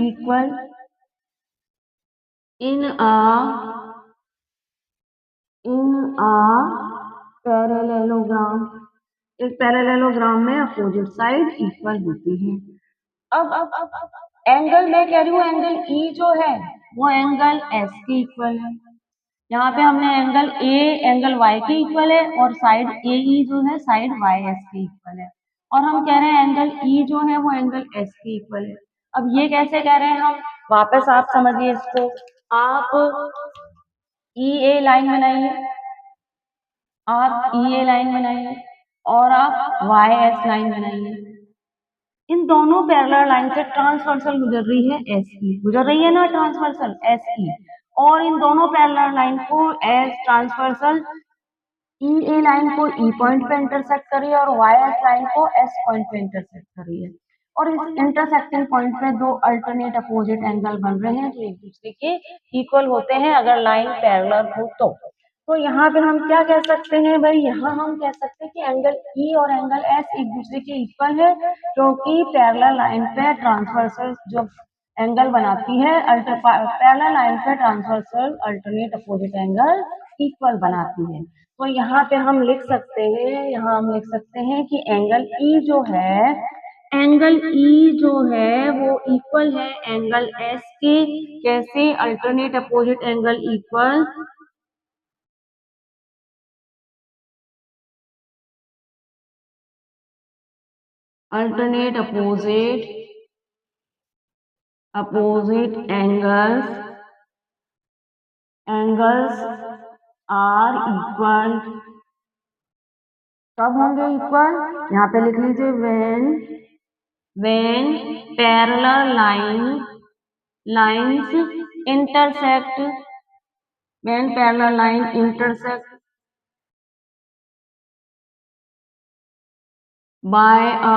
equal in a parallelogram. एक पैरेललोग्राम में अपोजिट साइड इक्वल होती है। अब एंगल मैं कह रही हूँ एंगल ई जो है वो एंगल एस के इक्वल है। यहाँ पे हमने एंगल ए एंगल वाई के इक्वल है और साइड ए ई जो है साइड वाई एस के इक्वल है। और हम कह रहे हैं एंगल ई जो है वो एंगल एस के इक्वल है। अब ये कैसे कह रहे हैं हम? वापस आप समझिए इसको। आप ई ए लाइन बनाइए, और आप वाई एस लाइन बनाइए। इन दोनों पैरेलल लाइन से ट्रांसवर्सल गुजर रही है एस ई, गुजर रही है ना ट्रांसवर्सल एस ई। और इन दोनों पैरेलल लाइन को एस ट्रांसवर्सल ई ए लाइन को ई पॉइंट पे इंटरसेक्ट कर रही है और वाई एस लाइन को एस पॉइंट पे इंटरसेक्ट कर रही है। और इस इंटरसेक्टिंग पॉइंट पे दो अल्टरनेट अपोजिट एंगल बन रहे हैं जो एक दूसरे के इक्वल होते हैं अगर लाइन पैरेलल हो तो यहाँ पे हम क्या कह सकते हैं भाई? यहाँ हम कह सकते हैं कि एंगल ई और एंगल एस एक दूसरे के इक्वल है क्योंकि पैरेलल लाइन पे ट्रांसवर्सल जो एंगल बनाती है पैरेलल लाइन पे transversal alternate opposite angle equal बनाती है। तो यहाँ पे हम लिख सकते हैं कि एंगल ई जो है वो इक्वल है एंगल एस के। कैसे? Alternate opposite angle equal alternate opposite angles are equal। कब होंगे इक्वल? यहाँ पे लिख लीजिए when parallel lines intersect by a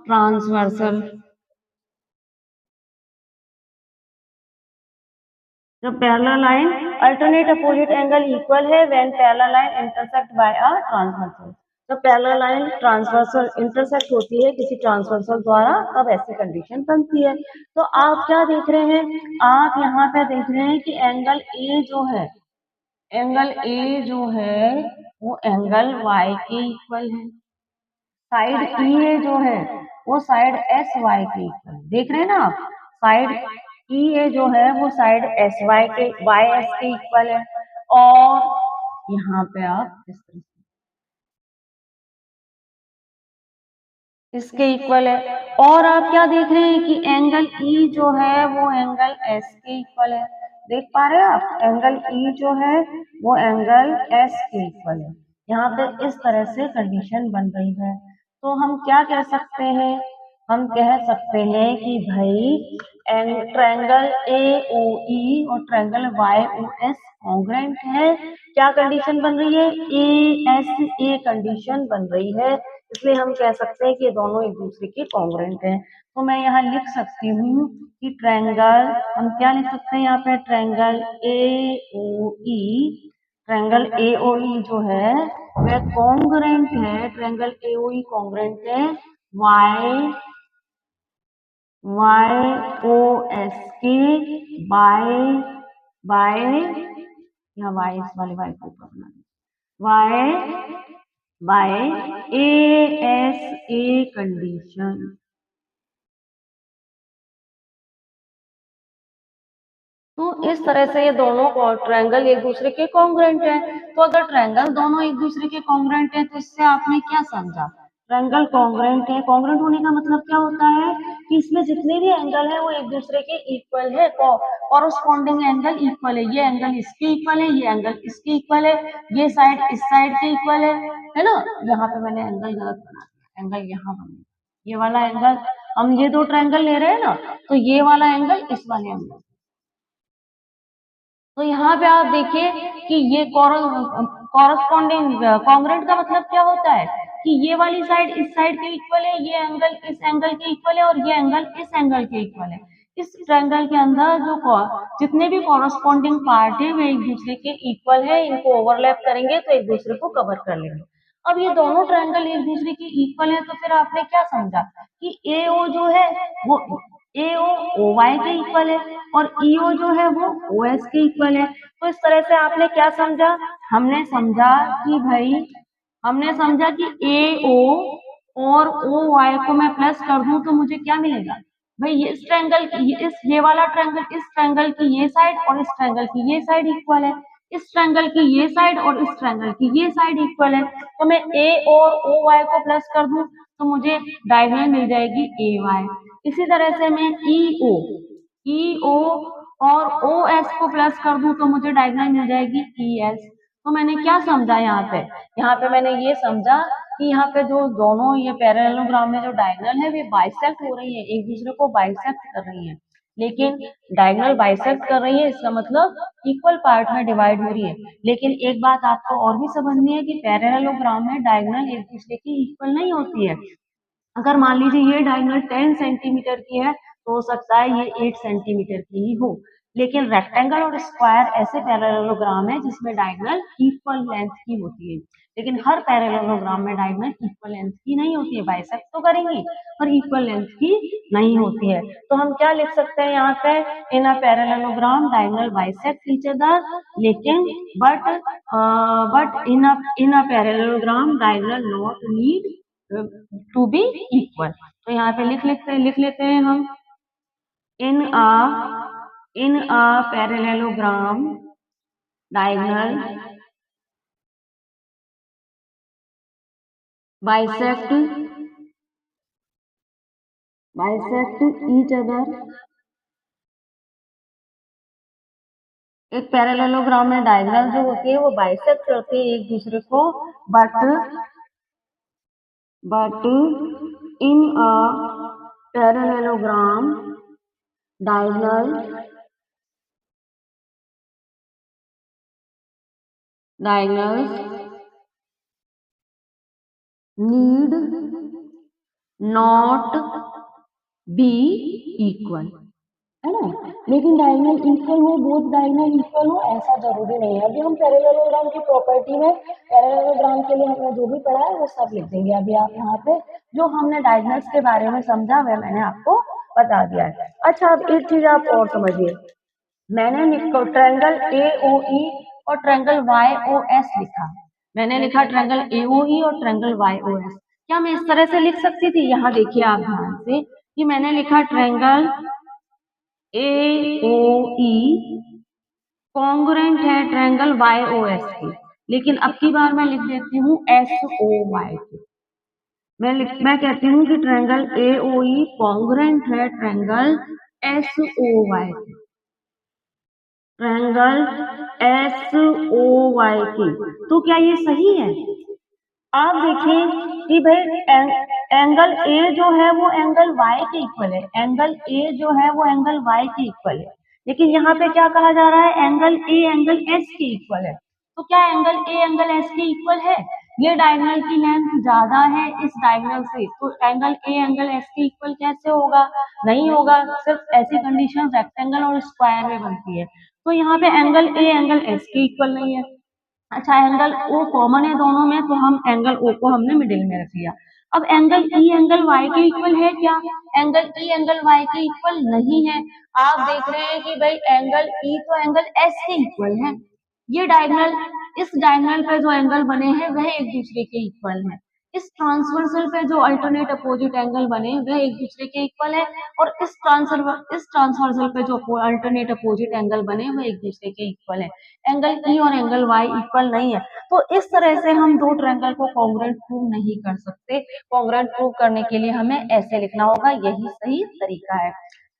transversal। जब parallel line alternate opposite angle equal है when parallel line intersect by a transversal. जब पैरेलल लाइन ट्रांसवर्सल इंटरसेक्ट होती है किसी ट्रांसवर्सल द्वारा तब ऐसी कंडीशन बनती है। तो आप क्या देख रहे हैं? आप यहाँ पे देख रहे हैं कि एंगल ए जो है वो एंगल वाई के इक्वल है। साइड ई ए जो है वो साइड एस वाई के इक्वल, देख रहे हैं ना आप? साइड ई ए जो है वो साइड एस वाई के वाई एस के इक्वल है। और यहाँ पे आप इस तरह से इसके इक्वल है। और आप क्या देख रहे हैं कि एंगल ई जो है वो एंगल एस के इक्वल है। देख पा रहे हैं आप? एंगल ई जो है वो एंगल एस के इक्वल है। यहाँ पे इस तरह से कंडीशन बन रही है। तो हम क्या कह सकते हैं? हम कह सकते हैं कि भाई ट्रायंगल ए ओ ई और triangle Y O S congruent है। क्या कंडीशन बन रही है? ए एस ए कंडीशन बन रही है। इसलिए हम कह सकते हैं कि दोनों एक दूसरे के कॉन्ग्रुएंट हैं। तो मैं यहाँ लिख सकती हूँ कि ट्रायंगल, हम क्या लिख सकते हैं यहाँ पे? ट्रायंगल AOE जो है वह कॉन्ग्रुएंट है। ट्रायंगल AOE कॉन्ग्रुएंट है वाई वाई ओ एस के बाय बाय, यहाँ वाई इस वाले वाई को ऊपर बना, Y by A S A condition. तो इस तरह से ये दोनों ट्रायंगल एक दूसरे के कॉन्ग्रुएंट हैं। तो अगर ट्रायंगल दोनों एक दूसरे के कॉन्ग्रुएंट हैं तो इससे आपने क्या समझा? ट्रायंगल कॉन्ग्रुएंट है। कॉन्ग्रुएंट होने का मतलब क्या होता है कि इसमें जितने भी एंगल है वो एक दूसरे के इक्वल है, कॉरस्पॉन्डिंग एंगल इक्वल है। ये एंगल इसके इक्वल है, ये एंगल इसके इक्वल है, ये साइड इस साइड के इक्वल है ना। यहाँ पे मैंने एंगल गलत बना दिया, एंगल यहाँ बना, ये वाला एंगल, हम ये दो ट्रायंगल ले रहे हैं ना, तो ये वाला एंगल इस वाले एंगल। तो यहाँ पे आप देखिए कि ये कॉरस्पॉन्डिंग कॉन्ग्रुएंट का मतलब क्या होता है कि ये वाली साइड इस साइड के इक्वल है, ये एंगल इस एंगल के इक्वल है और ये एंगल इस एंगल के इक्वल है। इस ट्रायंगल के अंदर जो जितने भी कॉरस्पॉन्डिंग पार्ट है वे एक दूसरे के इक्वल है, इनको ओवरलैप करेंगे तो एक दूसरे को कवर कर लेंगे। अब ये दोनों ट्रायंगल एक दूसरे के इक्वल है तो फिर आपने क्या समझा कि AO जो है वो AO OY के इक्वल है और EO जो है वो OS के इक्वल है। तो इस तरह से आपने क्या समझा? हमने समझा कि भाई, हमने समझा कि AO और OY को मैं प्लस कर दूं तो मुझे क्या मिलेगा भाई, ये इस ट्रायंगल की ये वाला ट्रायंगल, इस ट्रायंगल की ये साइड और इस ट्रायंगल की ये साइड इक्वल है, इस ट्रायंगल की ये साइड और इस ट्रायंगल की ये साइड इक्वल है। तो मैं A और OY को प्लस कर दूं तो मुझे डायगोनल मिल जाएगी AY। इसी तरह से मैं EO और OS को प्लस कर दूं तो मुझे डायगोनल मिल जाएगी ES। तो मैंने क्या समझा यहाँ पे मैंने ये समझा कि यहाँ पे जो दोनों ये पैरेललोग्राम में जो डायगोनल है वे बाइसेक्ट हो रही है, एक दूसरे को बाइसेक्ट कर रही है। लेकिन डायगोनल बाइसेक्ट कर रही है इसका मतलब इक्वल पार्ट में डिवाइड हो रही है। लेकिन एक बात आपको और भी समझनी है कि पैरेललोग्राम में डायगोनल एक दूसरे की इक्वल नहीं होती है। अगर मान लीजिए ये डायगोनल 10 सेंटीमीटर की है तो हो सकता है ये 8 सेंटीमीटर की ही हो। लेकिन रेक्टेंगल और स्क्वायर ऐसे पैरेललोग्राम है जिसमें डायगोनल इक्वल लेंथ की होती है। लेकिन हर पैरेललोग्राम में डायगोनल इक्वल लेंथ की नहीं होती है, बाइसेक्ट तो करेंगी पर इक्वल लेंथ की नहीं होती है। तो हम क्या लिख सकते हैं यहाँ पे, in a parallelogram diagonal bisect each other, लेकिन but in a parallelogram diagonal not need to be equal. तो यहाँ पे लिख लेते हैं हम, in a parallelogram diagonal bisect each other. एक पैरेललोग्राम में डायगोनल जो होती है वो बाइसेक्ट करती है एक दूसरे को, but in a parallelogram diagonal need not be equal, है ना। लेकिन डायगोनल इक्वल हो, बोथ डायगोनल इक्वल हो ऐसा जरूरी नहीं है। अभी हम पैरेललोग्राम की प्रॉपर्टी में पैरेललोग्राम के लिए हमने जो भी पढ़ा है वो सब लिख देंगे। अभी आप यहाँ पे जो हमने डायगोनल्स के बारे में समझा वह मैंने आपको बता दिया है। अच्छा, अब एक चीज आप और समझिए, मैंने ट्रायंगल AOE और ट्रायंगल YOS लिखा। मैंने लिखा ट्रायंगल AOE और ट्रायंगल YOS। क्या मैं इस तरह से लिख सकती थी? यहाँ देखिए आप ध्यान से कि मैंने लिखा ट्रायंगल AOE कॉन्ग्रुएंट है ट्रायंगल YOS की, लेकिन अब की बार मैं लिख देती हूँ SOY की। मैं कहती हूँ कि ट्रायंगल AOE कॉन्ग्रुएंट है ट्रायंगल SOY की, ट्रायंगल SOY की। तो क्या ये सही है? आप देखिए कि भाई एंगल A जो है वो एंगल Y के इक्वल है, एंगल A जो है वो एंगल Y के इक्वल है। लेकिन यहाँ पे क्या कहा जा रहा है, एंगल A एंगल S के इक्वल है। तो क्या एंगल A एंगल S के इक्वल है? ये डायगोनल की लेंथ ज्यादा है इस डायगोनल से, तो एंगल A एंगल S के इक्वल कैसे होगा? नहीं होगा। सिर्फ ऐसी कंडीशन रेक्टेंगल और स्क्वायर में बनती है। तो यहाँ पे एंगल A एंगल S के इक्वल नहीं है। अच्छा, एंगल ओ कॉमन है दोनों में, तो हम एंगल ओ को हमने मिडिल में रख लिया। अब एंगल ई एंगल वाई के इक्वल है क्या? एंगल ई एंगल वाई के इक्वल नहीं है। आप देख रहे हैं कि भाई एंगल ई तो एंगल एस के इक्वल है। ये डायगोनल, इस डायगोनल पे जो एंगल बने हैं वह एक दूसरे के इक्वल है। इस ट्रांसवर्सल पे जो अल्टरनेट अपोजिट एंगल बने वह एक दूसरे के इक्वल है, और इस ट्रांसवर्सल पे जो अल्टरनेट अपोजिट एंगल बने वह एक दूसरे के इक्वल है। एंगल ई और एंगल वाई इक्वल नहीं है। तो इस तरह से हम दो ट्रायंगल को कॉन्ग्रुएंट प्रूव नहीं कर सकते। कॉन्ग्रुएंट प्रूव करने के लिए हमें ऐसे लिखना होगा, यही सही तरीका है।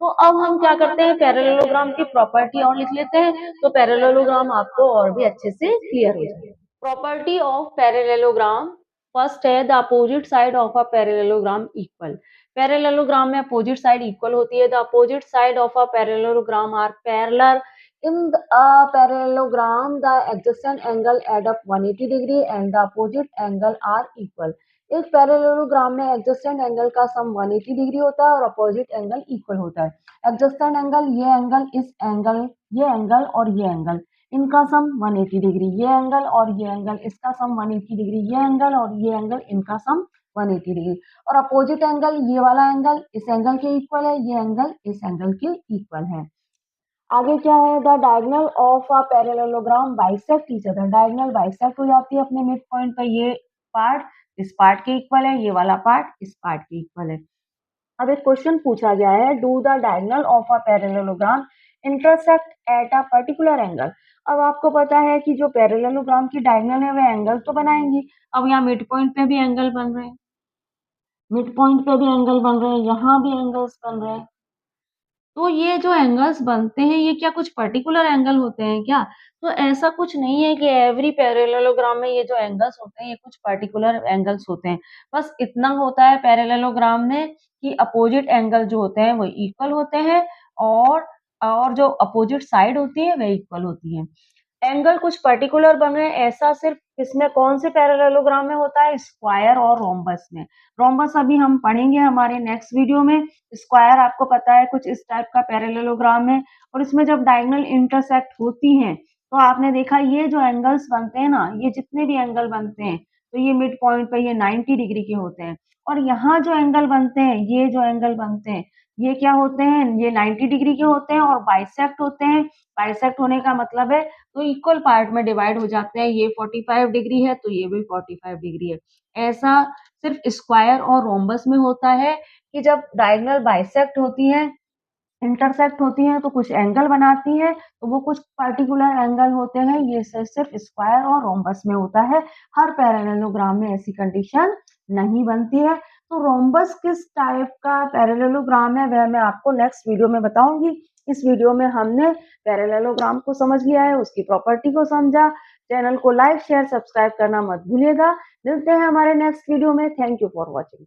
तो अब हम क्या करते हैं, पैरेललोग्राम की प्रॉपर्टी और लिख लेते हैं, तो पैरेललोग्राम आपको और भी अच्छे से क्लियर हो जाए। प्रॉपर्टी ऑफ पैरेललोग्राम, फर्स्ट है the opposite side of a parallelogram equal. Parallelogram में अपोजिट साइड इक्वल होती है। The opposite side of a parallelogram are parallel in a parallelogram the adjacent angle add up 180 degree and the opposite angle are equal। एक पैरेललोग्राम में एडजस्टेंट एंगल का सम 180 डिग्री होता है और अपोजिट एंगल इक्वल होता है। एडजस्टेंट एंगल ये एंगल, इस एंगल, ये एंगल और ये एंगल, इनका सम 180 डिग्री, ये एंगल और ये एंगल, इसका सम 180 डिग्री, ये एंगल और ये एंगल, इनका सम 180 डिग्री। और अपोजिट एंगल, ये वाला एंगल इस एंगल के इक्वल है, ये एंगल इस एंगल के इक्वल है। आगे क्या है, the diagonal of a parallelogram bisect each other. Diagonal bisect हो जाती है अपने मिड पॉइंट पर, ये पार्ट इस पार्ट के इक्वल है, ये वाला पार्ट इस पार्ट के इक्वल है। अब एक क्वेश्चन पूछा गया है, do the diagonal of a parallelogram intersect at a particular angle. अब आपको पता है कि जो पैरेललोग्राम की डायगोनल है वह एंगल तो बनाएंगी। अब यहाँ मिड पॉइंट पे भी एंगल बन रहे हैं, मिड पॉइंट पे भी एंगल बन रहे हैं, यहाँ भी एंगल्स बन रहे हैं। तो ये जो एंगल्स बनते हैं ये क्या कुछ पर्टिकुलर एंगल होते हैं क्या? तो ऐसा कुछ नहीं है कि एवरी पैरेललोग्राम में ये जो एंगल्स होते हैं ये कुछ पर्टिकुलर एंगल्स होते हैं। बस इतना होता है पैरेललोग्राम में कि अपोजिट एंगल जो होते हैं वो इक्वल होते हैं, और जो अपोजिट साइड होती है वह इक्वल होती है। एंगल कुछ पर्टिकुलर बन रहे हैं, ऐसा सिर्फ किसमें, कौन से पैरेललोग्राम में होता है? स्क्वायर और रोम्बस में। रोम्बस अभी हम पढ़ेंगे हमारे नेक्स्ट वीडियो में। स्क्वायर आपको पता है कुछ इस टाइप का पैरेललोग्राम है, और इसमें जब डायगोनल इंटरसेक्ट होती हैं तो आपने देखा ये जो एंगल्स बनते हैं ना, ये जितने भी एंगल बनते हैं तो ये मिड पॉइंट पे ये 90 डिग्री के होते हैं। और यहाँ जो एंगल बनते हैं, ये जो एंगल बनते हैं ये क्या होते हैं, ये 90 डिग्री के होते हैं और बाइसेक्ट होते हैं। बाइसेक्ट होने का मतलब है तो इक्वल पार्ट में डिवाइड हो जाते हैं, ये 45 डिग्री है तो ये भी 45 डिग्री है। ऐसा सिर्फ स्क्वायर और रोम्बस में होता है कि जब डायगोनल बाइसेक्ट होती है, इंटरसेक्ट होती हैं तो कुछ एंगल बनाती हैं, तो वो कुछ पर्टिकुलर एंगल होते हैं। ये सिर्फ स्क्वायर और रोम्बस में होता है, हर पैरेललोग्राम में ऐसी कंडीशन नहीं बनती है। तो रोम्बस किस टाइप का पैरेललोग्राम है वह मैं आपको नेक्स्ट वीडियो में बताऊंगी। इस वीडियो में हमने पैरेललोग्राम को समझ लिया है, उसकी प्रॉपर्टी को समझा। चैनल को लाइक शेयर सब्सक्राइब करना मत भूलिएगा। मिलते हैं हमारे नेक्स्ट वीडियो में। Thank you for watching.